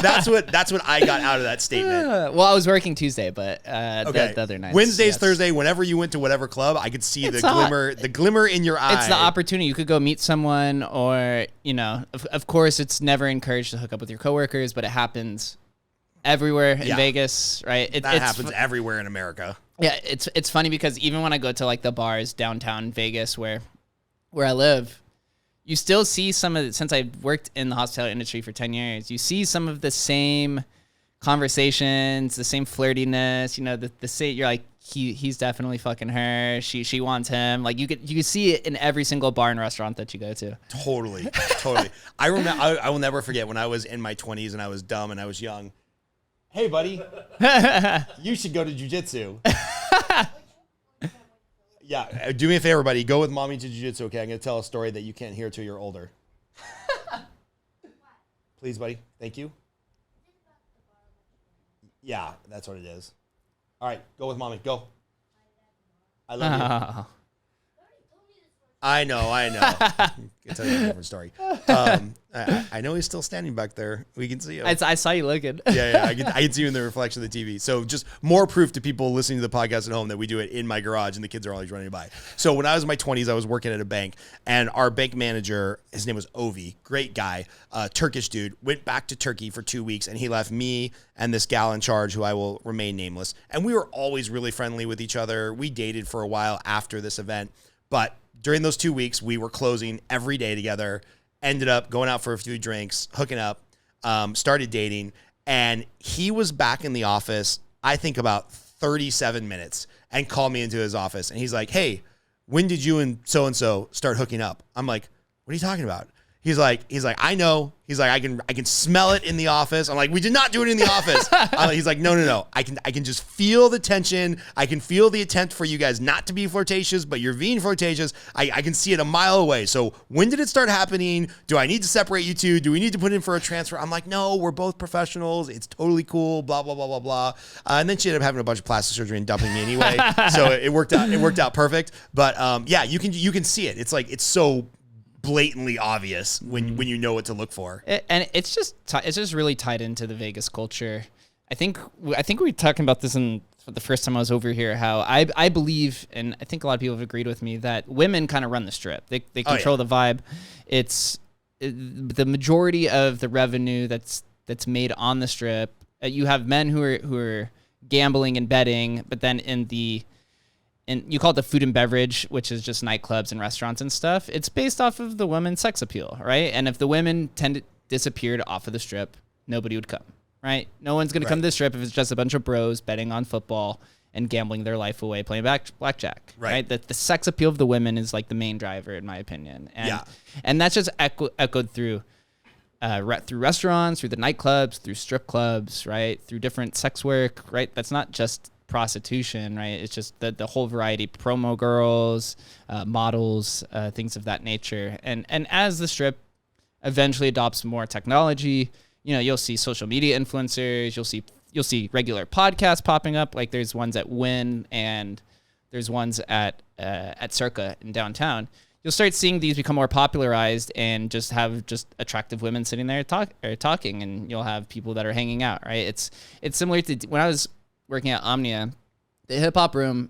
A: That's what I got out of that statement.
B: Well, I was working Tuesday, but the other nights.
A: Wednesdays, Thursday, whenever you went to whatever club, I could see the glimmer in your eye.
B: It's the opportunity. You could go meet someone, or of course, it's never encouraged to hook up with your coworkers, but it happens everywhere in Vegas, right?
A: That happens everywhere in America.
B: Yeah, it's funny because even when I go to like the bars downtown Vegas where I live, you still see some of the, since I've worked in the hospitality industry for 10 years, you see some of the same conversations, the same flirtiness, you know, the same, you're like, he's definitely fucking her. She wants him. Like you could see it in every single bar and restaurant that you go to.
A: Totally. I remember. I will never forget when I was in my 20s and I was dumb and I was young. Hey, buddy, you should go to jiu-jitsu. Yeah, do me a favor, buddy. Go with mommy to jiu-jitsu. Okay, I'm gonna tell a story that you can't hear till you're older. Please, buddy. Thank you. Yeah, that's what it is. All right, go with mommy. Go. I love you. I know. It's a different story. I know he's still standing back there. We can see him.
B: I saw you looking.
A: Yeah. I can see you in the reflection of the TV. So just more proof to people listening to the podcast at home that we do it in my garage and the kids are always running by. So when I was in my 20s, I was working at a bank, and our bank manager, his name was Ovi, great guy, Turkish dude, went back to Turkey for 2 weeks, and he left me and this gal in charge, who I will remain nameless. And we were always really friendly with each other. We dated for a while after this event, but during those 2 weeks, we were closing every day together, ended up going out for a few drinks, hooking up, started dating, and he was back in the office, I think about 37 minutes, and called me into his office. And he's like, hey, when did you and so-and-so start hooking up? I'm like, what are you talking about? He's like, I know. He's like, I can smell it in the office. I'm like, we did not do it in the office. He's like, no. I can just feel the tension. I can feel the attempt for you guys not to be flirtatious, but you're being flirtatious. I can see it a mile away. So when did it start happening? Do I need to separate you two? Do we need to put in for a transfer? I'm like, no, we're both professionals. It's totally cool. Blah blah blah blah blah. And then she ended up having a bunch of plastic surgery and dumping me anyway. So it worked out. It worked out perfect. But yeah, you can see it. It's like it's so blatantly obvious when you know what to look for.
B: And it's just really tied into the Vegas culture. I think we were talking about this in the first time I was over here, how I believe, and I think a lot of people have agreed with me, that women kind of run the strip. They control the vibe. It's the majority of the revenue that's made on the strip. You have men who are gambling and betting, but then and you call it the food and beverage, which is just nightclubs and restaurants and stuff. It's based off of the women's sex appeal, right? And if the women disappeared off of the strip, nobody would come, right? No one's going to come to the strip if it's just a bunch of bros betting on football and gambling their life away playing blackjack, right? The sex appeal of the women is like the main driver, in my opinion. And that's just echoed through restaurants, through the nightclubs, through strip clubs, right? Through different sex work, right? That's not just prostitution, right? It's just the whole variety, promo girls, models, things of that nature. And as the strip eventually adopts more technology, you'll see social media influencers, you'll see regular podcasts popping up. Like there's ones at Wynn and there's ones at Circa in downtown. You'll start seeing these become more popularized and just have just attractive women sitting there talking, and you'll have people that are hanging out, right? It's similar to when I was working at Omnia, the hip hop room.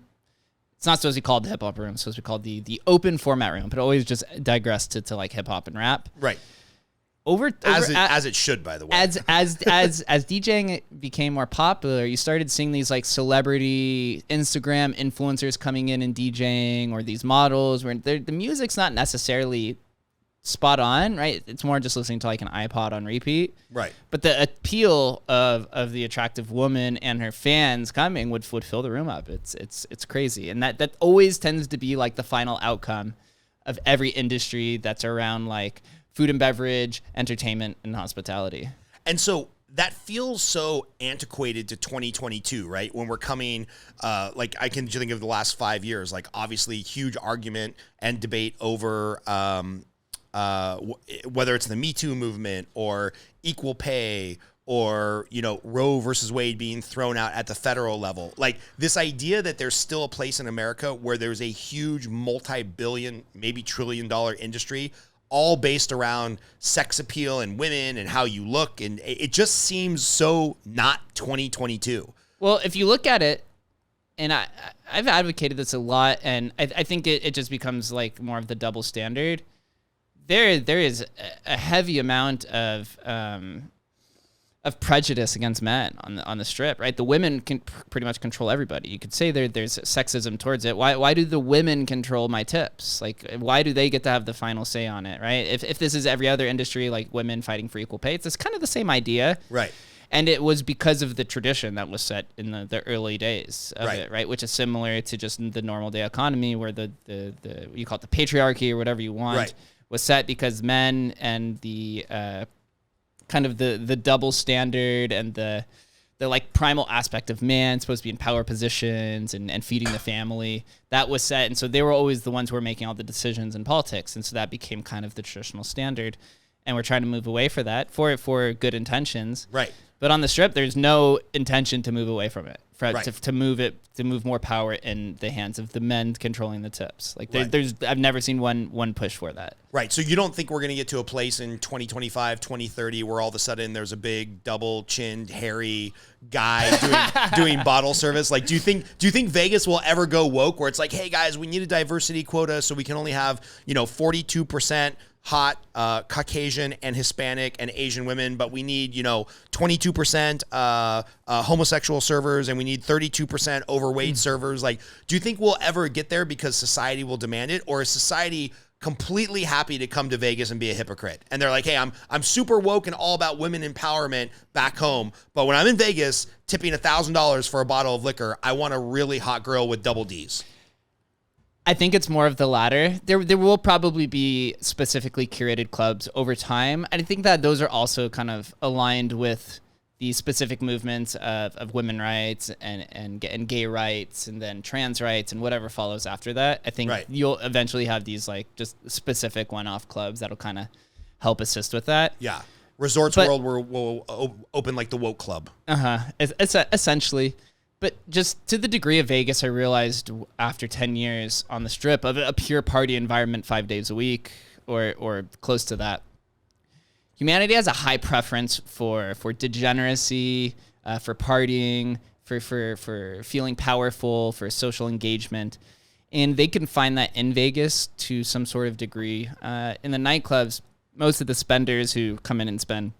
B: It's not supposed to be called the hip hop room. It's supposed to be called the open format room, but it always just digressed to like hip hop and rap.
A: Right. As it should, by the way.
B: As DJing became more popular, you started seeing these like celebrity Instagram influencers coming in and DJing, or these models where the music's not necessarily spot on, right? It's more just listening to like an iPod on repeat.
A: Right.
B: But the appeal of the attractive woman and her fans coming would fill the room up. It's crazy. And that always tends to be like the final outcome of every industry that's around like food and beverage, entertainment, and hospitality.
A: And so that feels so antiquated to 2022, right? When we're coming, like I can think of the last 5 years, like obviously huge argument and debate over whether it's the Me Too movement or equal pay or, Roe versus Wade being thrown out at the federal level. Like this idea that there's still a place in America where there's a huge multi-billion, maybe trillion-dollar industry all based around sex appeal and women and how you look. And it just seems so not 2022.
B: Well, if you look at it, and I've advocated this a lot, and I think it just becomes like more of the double standard. There is a heavy amount of of prejudice against men on the strip, right? The women can pretty much control everybody. You could say there's sexism towards it. Why do the women control my tips? Like, why do they get to have the final say on it, right? If this is every other industry, like women fighting for equal pay, it's kind of the same idea.
A: Right.
B: And it was because of the tradition that was set in the early days of
A: right.
B: it, right? Which is similar to just the normal day economy where the you call it the patriarchy or whatever you want
A: right.
B: was set because men and the kind of the double standard and the like primal aspect of man supposed to be in power positions and feeding the family, that was set. And so they were always the ones who were making all the decisions in politics. And so that became kind of the traditional standard. And we're trying to move away from that for good intentions.
A: Right.
B: But on the strip, there's no intention to move away from it,
A: right.
B: to move more power in the hands of the men controlling the tips. Like
A: right.
B: I've never seen one push for that.
A: Right. So you don't think we're going to get to a place in 2025, 2030 where all of a sudden there's a big double-chinned, hairy guy doing bottle service? Like, do you think Vegas will ever go woke where it's like, hey guys, we need a diversity quota so we can only have 42% hot Caucasian and Hispanic and Asian women, but we need 22% homosexual servers and we need 32% overweight servers? Like, do you think we'll ever get there because society will demand it, or is society completely happy to come to Vegas and be a hypocrite? And they're like, hey, I'm super woke and all about women empowerment back home, but when I'm in Vegas tipping $1,000 for a bottle of liquor, I want a really hot girl with double D's.
B: I think it's more of the latter. There will probably be specifically curated clubs over time. And I think that those are also kind of aligned with the specific movements of women rights and gay rights and then trans rights and whatever follows after that. I think
A: right.
B: you'll eventually have these like just specific one-off clubs that'll kind of help assist with that.
A: Yeah. Resorts World will open like the woke club.
B: It's essentially. But just to the degree of Vegas, I realized after 10 years on the strip of a pure party environment 5 days a week or close to that, humanity has a high preference for degeneracy, for partying, for feeling powerful, for social engagement. And they can find that in Vegas to some sort of degree. In the nightclubs, most of the spenders who come in and spend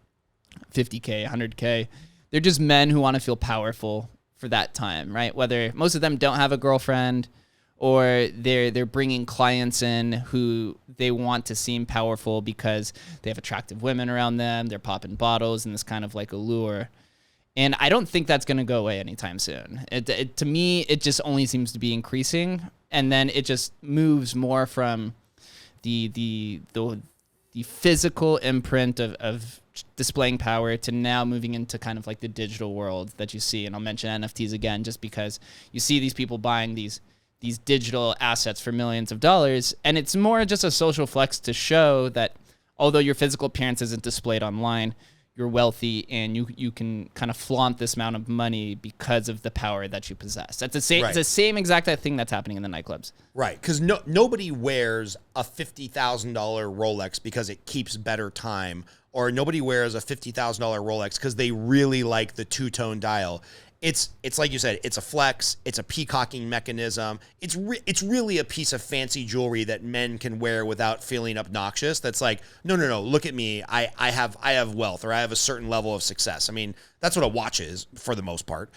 B: $50K, $100K, they're just men who want to feel powerful for that time, right? Whether most of them don't have a girlfriend or they're bringing clients in who they want to seem powerful because they have attractive women around them, they're popping bottles and this kind of like allure. And I don't think that's going to go away anytime soon. To me, it just only seems to be increasing, and then it just moves more from the physical imprint of displaying power to now moving into kind of like the digital world that you see. And I'll mention NFTs again, just because you see these people buying these digital assets for millions of dollars. And it's more just a social flex to show that although your physical appearance isn't displayed online, you're wealthy and you can kind of flaunt this amount of money because of the power that you possess. That's the same.
A: Right.
B: It's the same exact thing that's happening in the nightclubs.
A: Right, because nobody wears a $50,000 Rolex because it keeps better time, or nobody wears a $50,000 Rolex because they really like the two-tone dial. It's like you said, it's a flex, it's a peacocking mechanism. It's really a piece of fancy jewelry that men can wear without feeling obnoxious. That's like, no, look at me. I have wealth, or I have a certain level of success. I mean, that's what a watch is for the most part.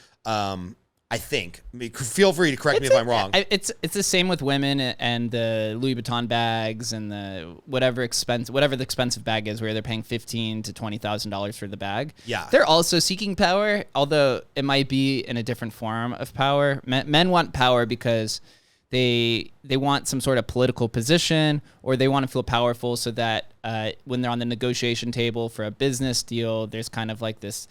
A: I think. I mean, feel free to correct me if I'm wrong.
B: It's the same with women and the Louis Vuitton bags and the whatever the expensive bag is, where they're paying $15,000 to $20,000 for the bag.
A: Yeah,
B: they're also seeking power, although it might be in a different form of power. Men want power because they want some sort of political position, or they want to feel powerful so that when they're on the negotiation table for a business deal, there's kind of like this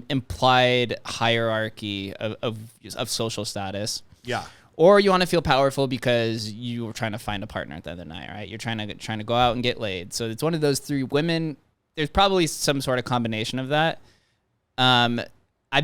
B: implied hierarchy of social status.
A: Yeah.
B: Or you want to feel powerful because you were trying to find a partner at the other night, right? You're trying to go out and get laid. So it's one of those three. Women, there's probably some sort of combination of that. I'm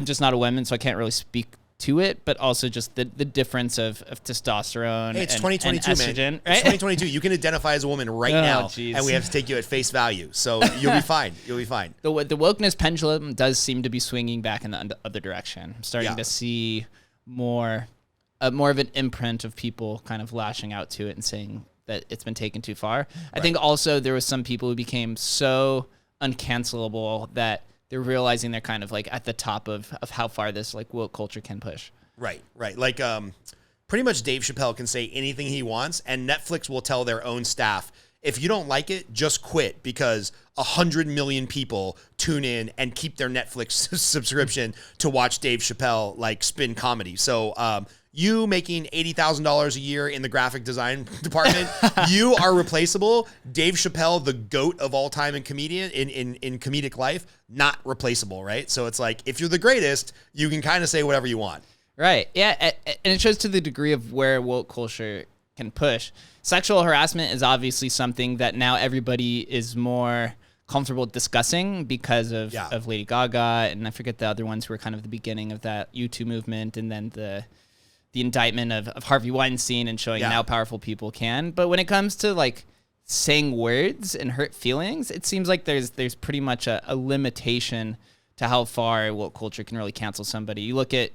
B: just not a woman, so I can't really speak to it, but also just the difference of testosterone.
A: Hey, it's
B: and
A: 2022,
B: estrogen,
A: man.
B: right?
A: It's 2022. You can identify as a woman right now,
B: geez.
A: and we have to take you at face value. So you'll be fine. You'll be fine.
B: The wokeness pendulum does seem to be swinging back in the other direction. I'm starting to see more of an imprint of people kind of lashing out to it and saying that it's been taken too far. I think also there was some people who became so uncancelable that they're realizing they're kind of like at the top of how far this like woke culture can push.
A: Right. Like, pretty much Dave Chappelle can say anything he wants, and Netflix will tell their own staff, if you don't like it, just quit, because 100 million people tune in and keep their Netflix subscription to watch Dave Chappelle like spin comedy. So you making $80,000 a year in the graphic design department, you are replaceable. Dave Chappelle, the GOAT of all time in comedian in comedic life, not replaceable, right? So it's like, if you're the greatest, you can kind of say whatever you want.
B: Right. Yeah. And it shows to the degree of where woke culture can push. Sexual harassment is obviously something that now everybody is more comfortable discussing because of Lady Gaga, and I forget the other ones who were kind of the beginning of that U2 movement, and then the indictment of Harvey Weinstein and showing how powerful people can. But when it comes to like saying words and hurt feelings, it seems like there's pretty much a limitation to how far woke culture can really cancel somebody. You look at,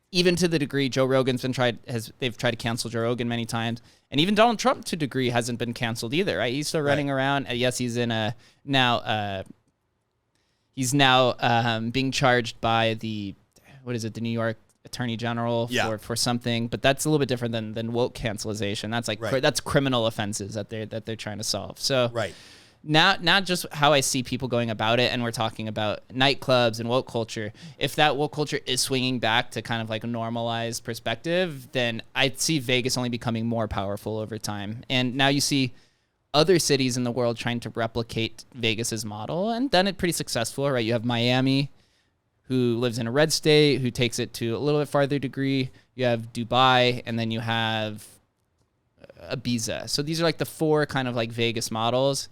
B: even to the degree Joe Rogan's they've tried to cancel Joe Rogan many times, and even Donald Trump to a degree hasn't been canceled either, right? He's still running around. Yes, he's in he's now being charged by the New York Attorney General for something, but that's a little bit different than woke cancelization. That's like that's criminal offenses that they're trying to solve. So not just how I see people going about it, and we're talking about nightclubs and woke culture. If that woke culture is swinging back to kind of like a normalized perspective, then I see Vegas only becoming more powerful over time. And now you see other cities in the world trying to replicate Vegas's model and done it pretty successful, right? You have Miami, who lives in a red state, who takes it to a little bit farther degree. You have Dubai, and then you have Ibiza. So these are like the four kind of like Vegas models.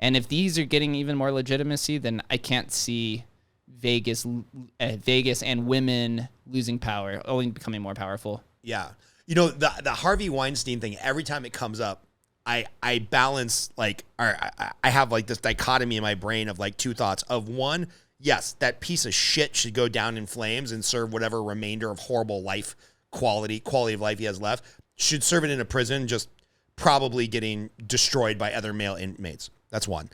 B: And if these are getting even more legitimacy, then I can't see Vegas and women losing power, only becoming more powerful.
A: Yeah. You know, the Harvey Weinstein thing, every time it comes up, I balance like, or I have like this dichotomy in my brain of like two thoughts of one, yes, that piece of shit should go down in flames and serve whatever remainder of horrible life quality of life he has left, should serve it in a prison, just probably getting destroyed by other male inmates. That's one.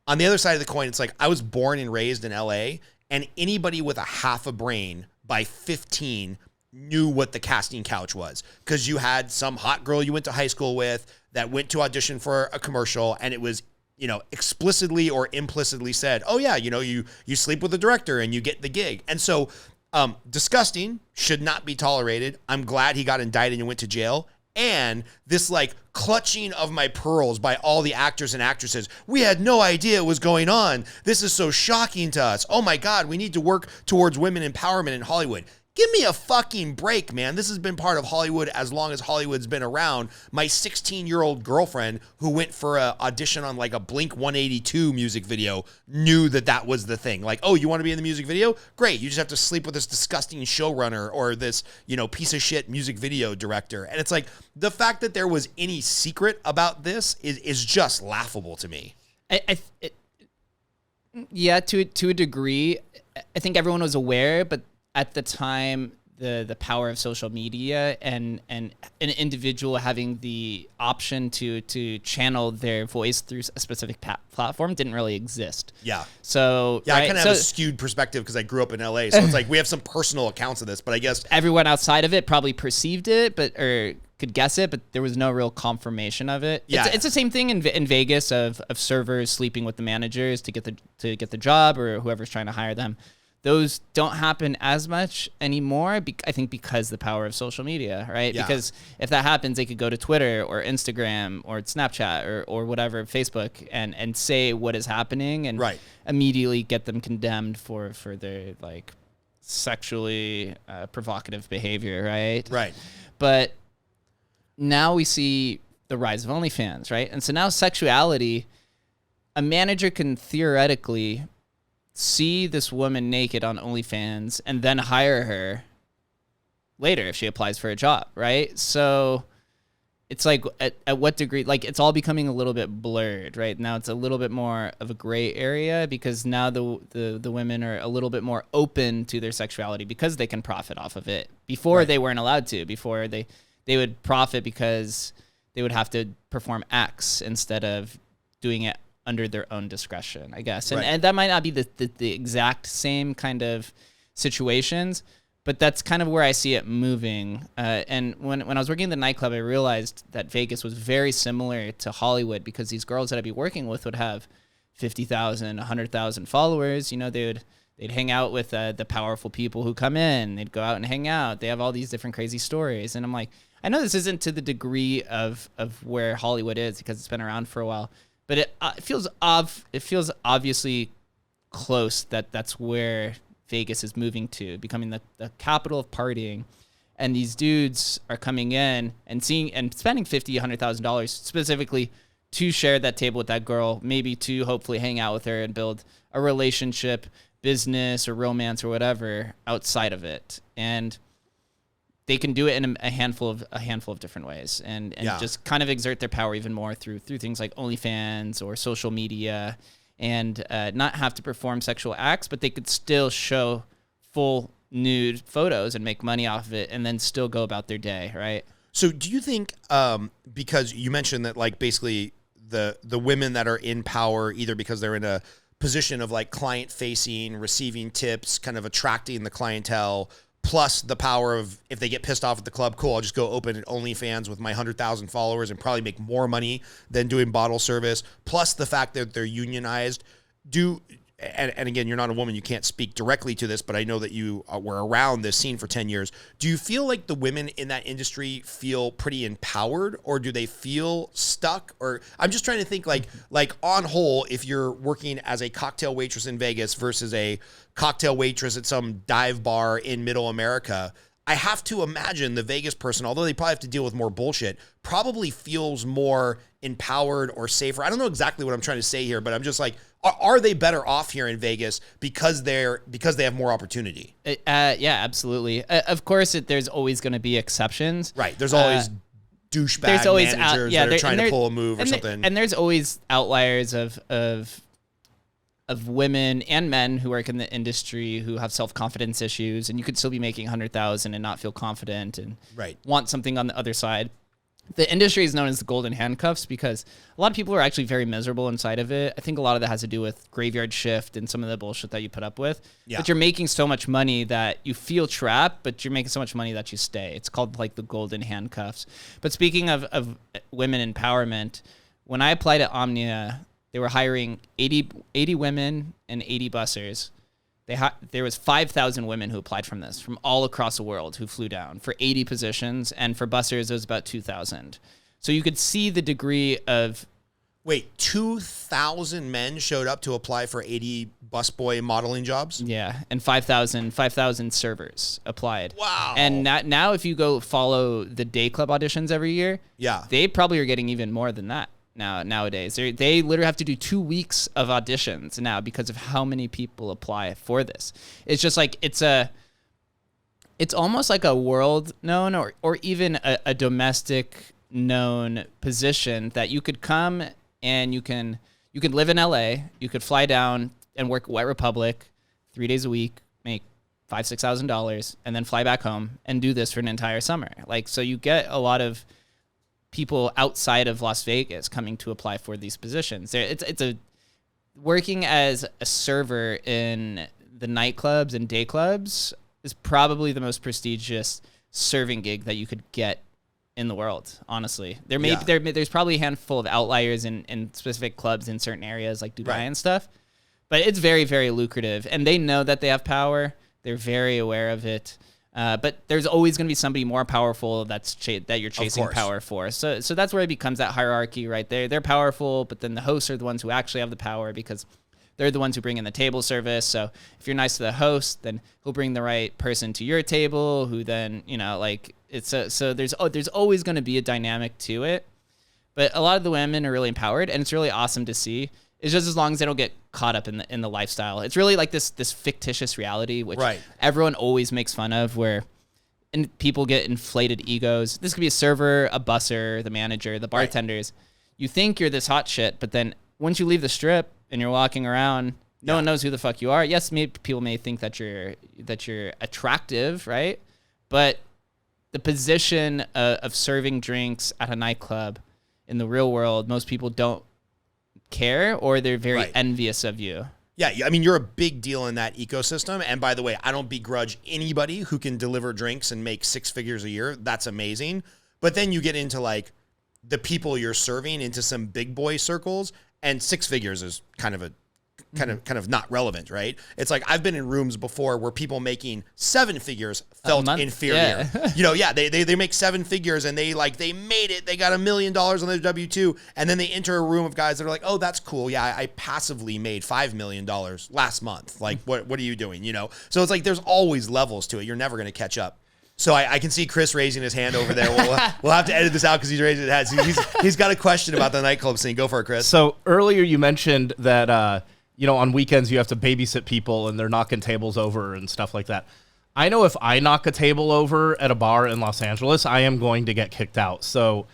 A: On the other side of the coin, it's like, I was born and raised in LA, and anybody with a half a brain by 15 knew what the casting couch was, because you had some hot girl you went to high school with that went to audition for a commercial, and it was, you know, explicitly or implicitly said, oh yeah, you know, you sleep with the director and you get the gig. And so disgusting, should not be tolerated. I'm glad he got indicted and went to jail. And this like clutching of my pearls by all the actors and actresses. We had no idea it was going on. This is so shocking to us. Oh my God, we need to work towards women empowerment in Hollywood. Give me a fucking break, man. This has been part of Hollywood as long as Hollywood's been around. My 16-year-old girlfriend who went for an audition on like a Blink 182 music video knew that was the thing. Like, oh, you want to be in the music video? Great. You just have to sleep with this disgusting showrunner or this, you know, piece of shit music video director. And it's like, the fact that there was any secret about this is just laughable to me.
B: Yeah, to a degree. I think everyone was aware, but at the time, the power of social media and an individual having the option to channel their voice through a specific platform didn't really exist.
A: Yeah.
B: So
A: yeah, I kind of have a skewed perspective because I grew up in LA, so it's like we have some personal accounts of this, but I guess
B: everyone outside of it probably perceived it, or could guess it, but there was no real confirmation of it. Yeah. It's the same thing in Vegas of servers sleeping with the managers to get the job or whoever's trying to hire them. Those don't happen as much anymore, I think, because the power of social media, right? Yeah. Because if that happens, they could go to Twitter or Instagram or Snapchat or whatever, Facebook, and say what is happening and immediately get them condemned for their like sexually provocative behavior, right?
A: Right.
B: But now we see the rise of OnlyFans, right? And so now sexuality, a manager can theoretically see this woman naked on OnlyFans and then hire her later if she applies for a job, right? So it's like at what degree, like it's all becoming a little bit blurred, right? Now it's a little bit more of a gray area because now the women are a little bit more open to their sexuality because they can profit off of it. Before they weren't allowed to. Before they would profit because they would have to perform acts instead of doing it under their own discretion, I guess. And
A: Right.
B: and that might not be the exact same kind of situations, but that's kind of where I see it moving. And when I was working in the nightclub, I realized that Vegas was very similar to Hollywood, because these girls that I'd be working with would have 50,000, 100,000 followers. You know, they'd hang out with the powerful people who come in. They'd go out and hang out. They have all these different crazy stories. And I'm like, I know this isn't to the degree of where Hollywood is, because it's been around for a while, but it feels obviously close that that's where Vegas is moving to, becoming the capital of partying. And these dudes are coming in and spending $50,000, $100,000 specifically to share that table with that girl, maybe to hopefully hang out with her and build a relationship, business or romance or whatever outside of it. And they can do it in a handful of different ways, and just kind of exert their power even more through things like OnlyFans or social media, and not have to perform sexual acts, but they could still show full nude photos and make money off of it, and then still go about their day, right?
A: So do you think, because you mentioned that, like, basically the women that are in power, either because they're in a position of like client facing, receiving tips, kind of attracting the clientele, plus the power of, if they get pissed off at the club, cool, I'll just go open an OnlyFans with my 100,000 followers and probably make more money than doing bottle service, plus the fact that they're unionized. And again, you're not a woman, you can't speak directly to this, but I know that you were around this scene for 10 years. Do you feel like the women in that industry feel pretty empowered, or do they feel stuck? Or I'm just trying to think, like on whole, if you're working as a cocktail waitress in Vegas versus a cocktail waitress at some dive bar in middle America, I have to imagine the Vegas person, although they probably have to deal with more bullshit, probably feels more empowered or safer. I don't know exactly what I'm trying to say here, but I'm just like, are they better off here in Vegas because they have more opportunity?
B: Yeah, absolutely. Of course, there's always going to be exceptions.
A: Right. There's always douchebag managers that are trying to pull a move or something.
B: And there's always outliers of women and men who work in the industry who have self-confidence issues, and you could still be making 100,000 and not feel confident and want something on the other side. The industry is known as the golden handcuffs because a lot of people are actually very miserable inside of it. I think a lot of that has to do with graveyard shift and some of the bullshit that you put up with. Yeah. But you're making so much money that you feel trapped, but you're making so much money that you stay. It's called like the golden handcuffs. But speaking of women empowerment, when I applied at Omnia, they were hiring 80 women and 80 bussers. There was 5,000 women who applied from all across the world, who flew down for 80 positions, and for bussers it was about 2,000. So you could see the degree of...
A: Wait, 2,000 men showed up to apply for 80 busboy modeling jobs?
B: Yeah, and 5,000 servers applied.
A: Wow.
B: And now if you go follow the day club auditions every year, they probably are getting even more than that. Nowadays, they literally have to do 2 weeks of auditions now because of how many people apply for this. It's just like it's almost like a world known or even a domestic known position that you could come and you can live in LA, you could fly down and work at White Republic 3 days a week, make $5,000-$6,000, and then fly back home and do this for an entire summer. Like, so you get a lot of people outside of Las Vegas coming to apply for these positions. It's working as a server in the nightclubs and day clubs is probably the most prestigious serving gig that you could get in the world. Honestly, there's probably a handful of outliers in specific clubs in certain areas like Dubai and stuff, but it's very, very lucrative, and they know that they have power. They're very aware of it. But there's always going to be somebody more powerful that you're chasing power for. So that's where it becomes that hierarchy right there. They're powerful, but then the hosts are the ones who actually have the power because they're the ones who bring in the table service. So if you're nice to the host, then he'll bring the right person to your table who then, so there's always going to be a dynamic to it. But a lot of the women are really empowered, and it's really awesome to see. It's just as long as they don't get caught up in the lifestyle. It's really like this fictitious reality, which everyone always makes fun of, where people get inflated egos. This could be a server, a busser, the manager, the bartenders. You think you're this hot shit, but then once you leave the strip and you're walking around, no one knows who the fuck you are. Yes, people may think that you're attractive, right? But the position of serving drinks at a nightclub in the real world, most people don't care or they're very
A: Right.
B: envious of you.
A: Yeah, I mean, you're a big deal in that ecosystem. And by the way, I don't begrudge anybody who can deliver drinks and make 6 figures a year. That's amazing. But then you get into like the people you're serving into some big boy circles, and 6 figures is kind of not relevant, right? It's like I've been in rooms before where people making 7 figures felt inferior.
B: Yeah.
A: They make 7 figures and they made it. They got $1 million on their W-2, and then they enter a room of guys that are like, oh, that's cool. Yeah, I passively made $5 million last month. Like, what are you doing? So it's like there's always levels to it. You're never going to catch up. So I can see Chris raising his hand over there. We'll have to edit this out because he's raising his hand. He's got a question about the nightclub scene. Go for it, Chris.
C: So earlier you mentioned that on weekends you have to babysit people and they're knocking tables over and stuff like that. I know if I knock a table over at a bar in Los Angeles, I am going to get kicked out. So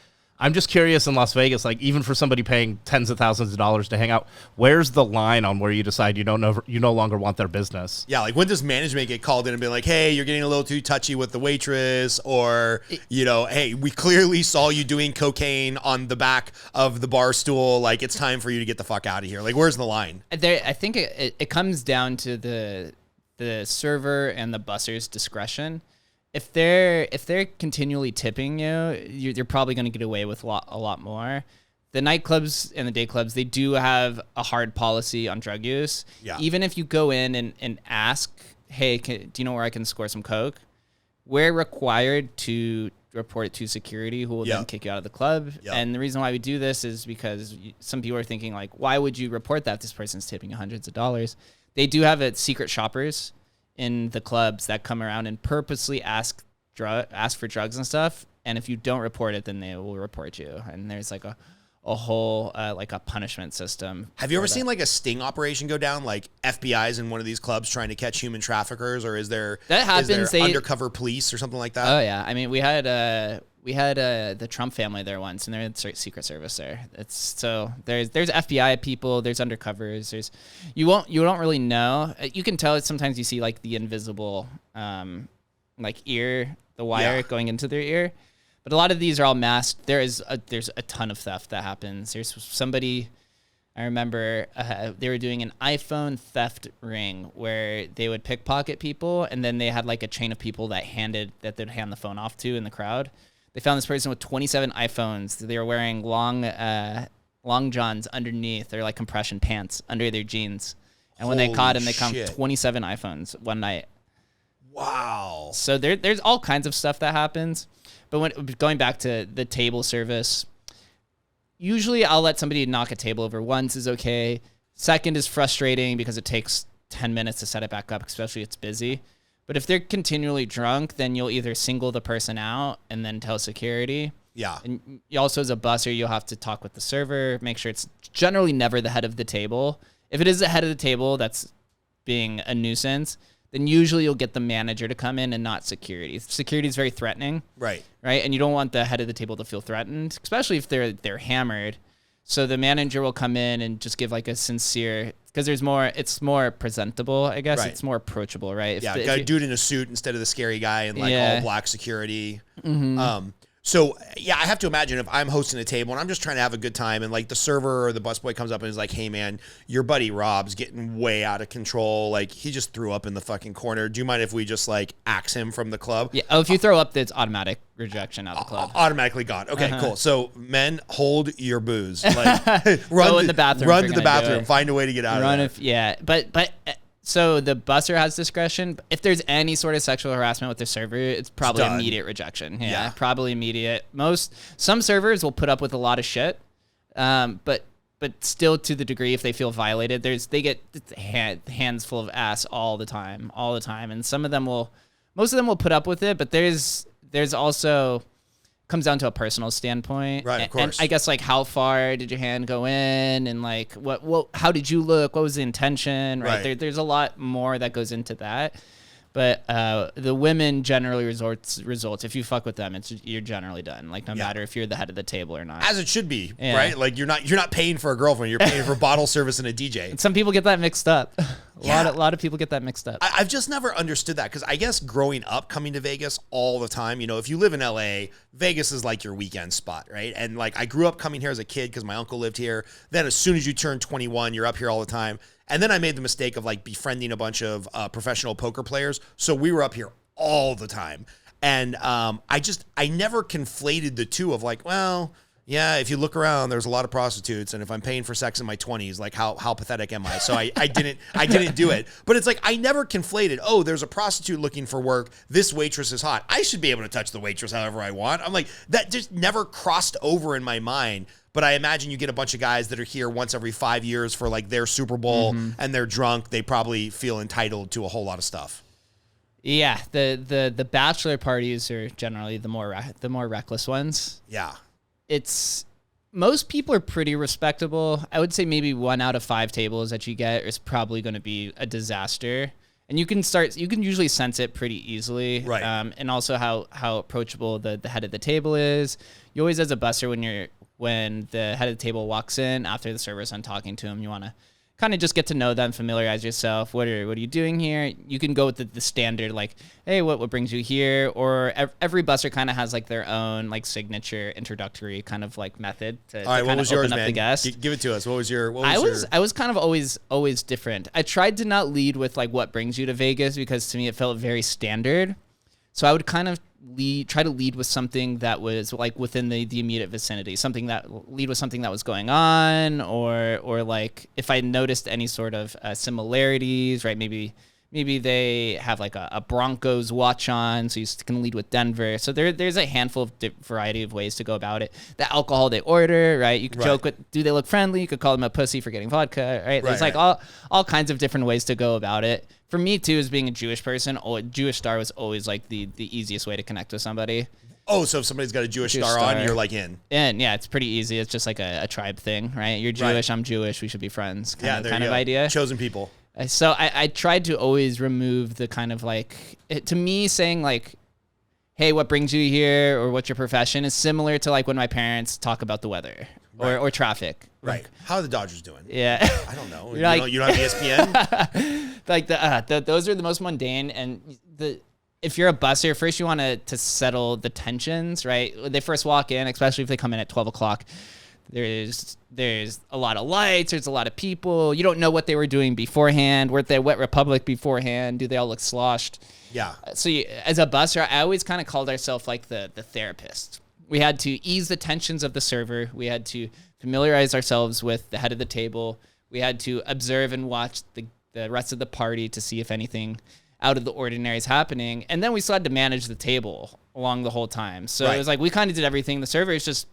C: I'm just curious in Las Vegas, like even for somebody paying tens of thousands of dollars to hang out, where's the line on where you decide you no longer want their business?
A: Yeah, like when does management get called in and be like, hey, you're getting a little too touchy with the waitress, or, hey, we clearly saw you doing cocaine on the back of the bar stool. Like, it's time for you to get the fuck out of here. Like, where's the line?
B: I think it comes down to the server and the busser's discretion. If they're continually tipping you're probably going to get away with a lot more. The nightclubs and the day clubs, they do have a hard policy on drug use.
A: Yeah.
B: Even if you go in and ask, hey, do you know where I can score some coke? We're required to report it to security, who will then kick you out of the club.
A: Yep.
B: And the reason why we do this is because some people are thinking like, why would you report that if this person's tipping hundreds of dollars? They do have secret shoppers in the clubs that come around and purposely ask for drugs and stuff. And if you don't report it, then they will report you. And there's like a whole like a punishment system.
A: Have you ever seen like a sting operation go down, like FBI's in one of these clubs trying to catch human traffickers, or is there undercover police or something like that?
B: Oh yeah, I mean we had the Trump family there once, and they're in Secret Service there. There's FBI people, there's undercovers, you don't really know. You can tell it sometimes. You see like the invisible like ear, the wire going into their ear. But a lot of these are all masked. There's a ton of theft that happens. There's somebody, I remember they were doing an iPhone theft ring where they would pickpocket people, and then they had like a chain of people that they'd hand the phone off to in the crowd. They found this person with 27 iPhones. They were wearing long johns underneath. They're like compression pants under their jeans. And when they caught him, they found 27 iPhones one night.
A: Wow.
B: So there's all kinds of stuff that happens. But going back to the table service, usually I'll let somebody knock a table over once is okay. Second is frustrating because it takes 10 minutes to set it back up, especially if it's busy. But if they're continually drunk, then you'll either single the person out and then tell security.
A: Yeah.
B: And you also, as a busser, you'll have to talk with the server, make sure it's generally never the head of the table. If it is the head of the table that's being a nuisance, then usually you'll get the manager to come in and not security. Security is very threatening.
A: Right.
B: Right? And you don't want the head of the table to feel threatened, especially if they're hammered. So the manager will come in and just give like a sincere, because it's more presentable, I guess.
A: Right.
B: It's more approachable, right?
A: Got a dude in a suit instead of the scary guy in like all black security. Mm-hmm. So yeah, I have to imagine if I'm hosting a table and I'm just trying to have a good time, and like the server or the busboy comes up and is like, hey man, your buddy Rob's getting way out of control. Like he just threw up in the fucking corner. Do you mind if we just like axe him from the club?
B: Yeah. Oh, if you throw up, it's automatic rejection out of the club.
A: Automatically gone. Okay, cool. So men, hold your booze. Like run
B: in the bathroom.
A: Run to the bathroom. Find a way to get out of there.
B: But so the busser has discretion. If there's any sort of sexual harassment with the server, it's probably immediate rejection. Yeah, probably immediate. Some servers will put up with a lot of shit, but still to the degree if they feel violated, they get hands full of ass all the time, and most of them will put up with it. But there's also comes down to a personal standpoint,
A: right? Of course.
B: And I guess like how far did your hand go in, and like what how did you look? What was the intention? Right. There's a lot more that goes into that. But the women generally results. If you fuck with them, you're generally done. Like no matter if you're the head of the table or not.
A: As it should be, right? Like you're not paying for a girlfriend. You're paying for bottle service and a DJ.
B: And some people get that mixed up. A lot of people get that mixed up.
A: I've just never understood that because I guess growing up coming to Vegas all the time, if you live in LA, Vegas is like your weekend spot, right? And like I grew up coming here as a kid because my uncle lived here. Then as soon as you turn 21, you're up here all the time. And then I made the mistake of like befriending a bunch of professional poker players. So we were up here all the time. And I never conflated the two of like, well, yeah, if you look around, there's a lot of prostitutes, and if I'm paying for sex in my 20s, like how pathetic am I? So I didn't do it. But it's like I never conflated, oh, there's a prostitute looking for work, this waitress is hot, I should be able to touch the waitress however I want. I'm like, that just never crossed over in my mind. But I imagine you get a bunch of guys that are here once every 5 years for like their Super Bowl, and they're drunk, they probably feel entitled to a whole lot of stuff.
B: Yeah, the bachelor parties are generally the more reckless ones.
A: Yeah.
B: Most people are pretty respectable. I would say maybe 1 out of 5 tables that you get is probably going to be a disaster. And you can usually sense it pretty easily.
A: Right.
B: And also how approachable the head of the table is. You always, as a busser, when the head of the table walks in after the server's done talking to him, you want to kind of just get to know them, familiarize yourself. What are you doing here? You can go with the standard, like, hey, what brings you here? Or every busser kind of has like their own like signature introductory kind of like method to
A: all right, what was yours,
B: open up
A: man?
B: the guest.
A: Give it to us. What was your?
B: I was kind of always different. I tried to not lead with like what brings you to Vegas because to me it felt very standard. So I would kind of try to lead with something that was like within the immediate vicinity, something that was going on, or like if I noticed any sort of similarities, right? Maybe they have like a Broncos watch on, so you can lead with Denver. So there's a handful of variety of ways to go about it. The alcohol they order, right? You could joke with, do they look friendly? You could call them a pussy for getting vodka, right? There's like all kinds of different ways to go about it. For me too, as being a Jewish person, Jewish star was always like the easiest way to connect with somebody.
A: Oh, so if somebody's got a Jewish star on, you're like in.
B: And yeah, it's pretty easy. It's just like a tribe thing, right? You're Jewish, I'm Jewish, we should be friends kind of idea.
A: Chosen people.
B: So I tried to always remove the kind of like, to me saying like, hey, what brings you here or what's your profession is similar to like when my parents talk about the weather or traffic.
A: Right. How are the Dodgers doing?
B: Yeah.
A: I don't know.
B: Like,
A: you don't have ESPN?
B: Like those are the most mundane. And if you're a busser, first you want to settle the tensions, right? When they first walk in, especially if they come in at 12 o'clock, there's a lot of lights. There's a lot of people. You don't know what they were doing beforehand. Were at the Wet Republic beforehand? Do they all look sloshed?
A: Yeah.
B: So as a busser, I always kind of called ourselves like the therapist. We had to ease the tensions of the server. We had to familiarize ourselves with the head of the table. We had to observe and watch the rest of the party to see if anything out of the ordinary is happening. And then we still had to manage the table along the whole time. So it was like we kind of did everything. The server is just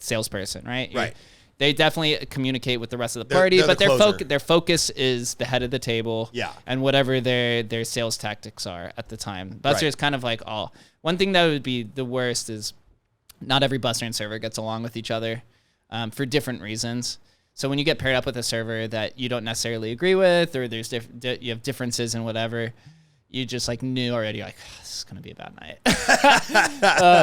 B: salesperson, right?
A: Right.
B: They definitely communicate with the rest of the party, but their focus is the head of the table, and whatever their sales tactics are at the time. Busser is kind of like one thing that would be the worst is not every busser and server gets along with each other for different reasons. So when you get paired up with a server that you don't necessarily agree with, or you have differences in whatever, you just like knew already, like, this is going to be a bad night.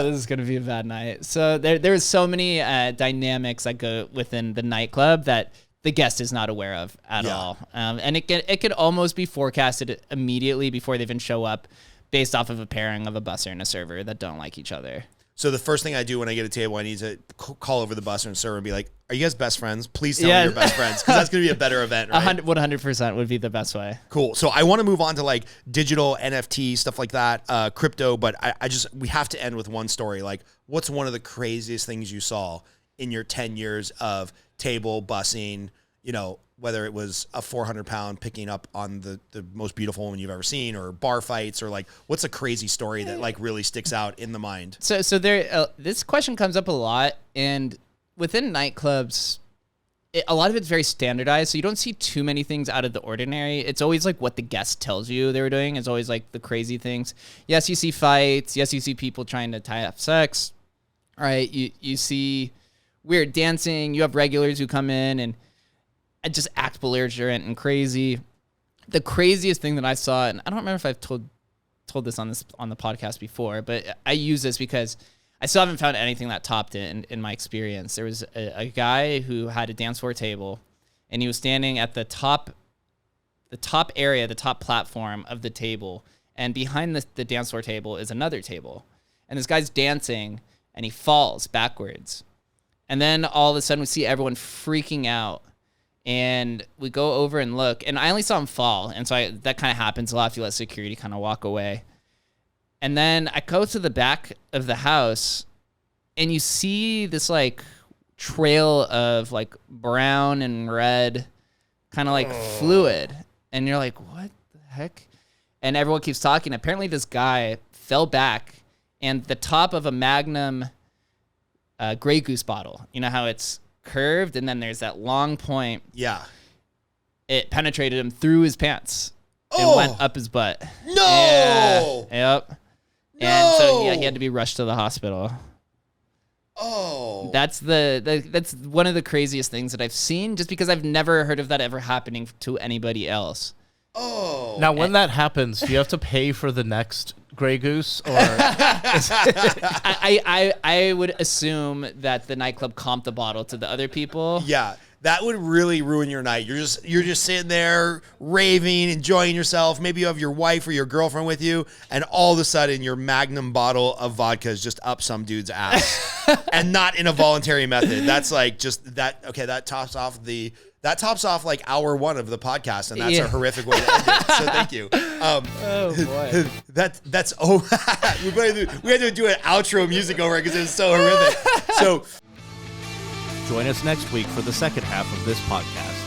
B: This is going to be a bad night. So there's so many dynamics that go within the nightclub that the guest is not aware of at all. And it could almost be forecasted immediately before they even show up based off of a pairing of a busser and a server that don't like each other.
A: So the first thing I do when I get a table, I need to call over the busser and server and be like, are you guys best friends? Please tell me you're best friends, because that's going to be a better event, right?
B: 100% would be the best way.
A: Cool. So I want to move on to like digital NFT, stuff like that, crypto, but we have to end with one story. Like, what's one of the craziest things you saw in your 10 years of table bussing, whether it was a 400-pound picking up on the most beautiful woman you've ever seen, or bar fights, or like, what's a crazy story that like really sticks out in the mind?
B: So there, this question comes up a lot, and within nightclubs, a lot of it's very standardized, so you don't see too many things out of the ordinary. It's always like what the guest tells you they were doing is always like the crazy things. Yes, you see fights. Yes, you see people trying to tie up sex. All right, you see weird dancing. You have regulars who come in and just act belligerent and crazy. The craziest thing that I saw, and I don't remember if I've told this on the podcast before, but I use this because I still haven't found anything that topped it in my experience. There was a guy who had a dance floor table, and he was standing at the top top area, the top platform of the table, and behind the dance floor table is another table. And this guy's dancing, and he falls backwards. And then all of a sudden, we see everyone freaking out. And we go over and look, and I only saw him fall. And so that kind of happens a lot if you let security kind of walk away. And then I go to the back of the house, and you see this like trail of like brown and red kind of like fluid. And you're like, what the heck? And everyone keeps talking. Apparently this guy fell back, and the top of a Magnum Grey Goose bottle, you know how it's curved and then there's that long point.
A: Yeah.
B: It penetrated him through his pants and went up his butt.
A: No.
B: Yeah. Yep.
A: No.
B: And so yeah, he had to be rushed to the hospital.
A: Oh.
B: That's that's one of the craziest things that I've seen, just because I've never heard of that ever happening to anybody else.
A: Oh.
C: Now, when that happens, do you have to pay for the next Grey Goose? Or
B: I would assume that the nightclub comped the bottle to the other people.
A: Yeah. That would really ruin your night. You're just sitting there raving, enjoying yourself. Maybe you have your wife or your girlfriend with you, and all of a sudden your Magnum bottle of vodka is just up some dude's ass, and not in a voluntary method. That's like just that. Okay, that tops off like hour one of the podcast, and that's a horrific way to end it. So thank you.
B: Oh boy.
A: We had to do an outro music over it because it was so horrific. So.
C: join us next week for the second half of this podcast.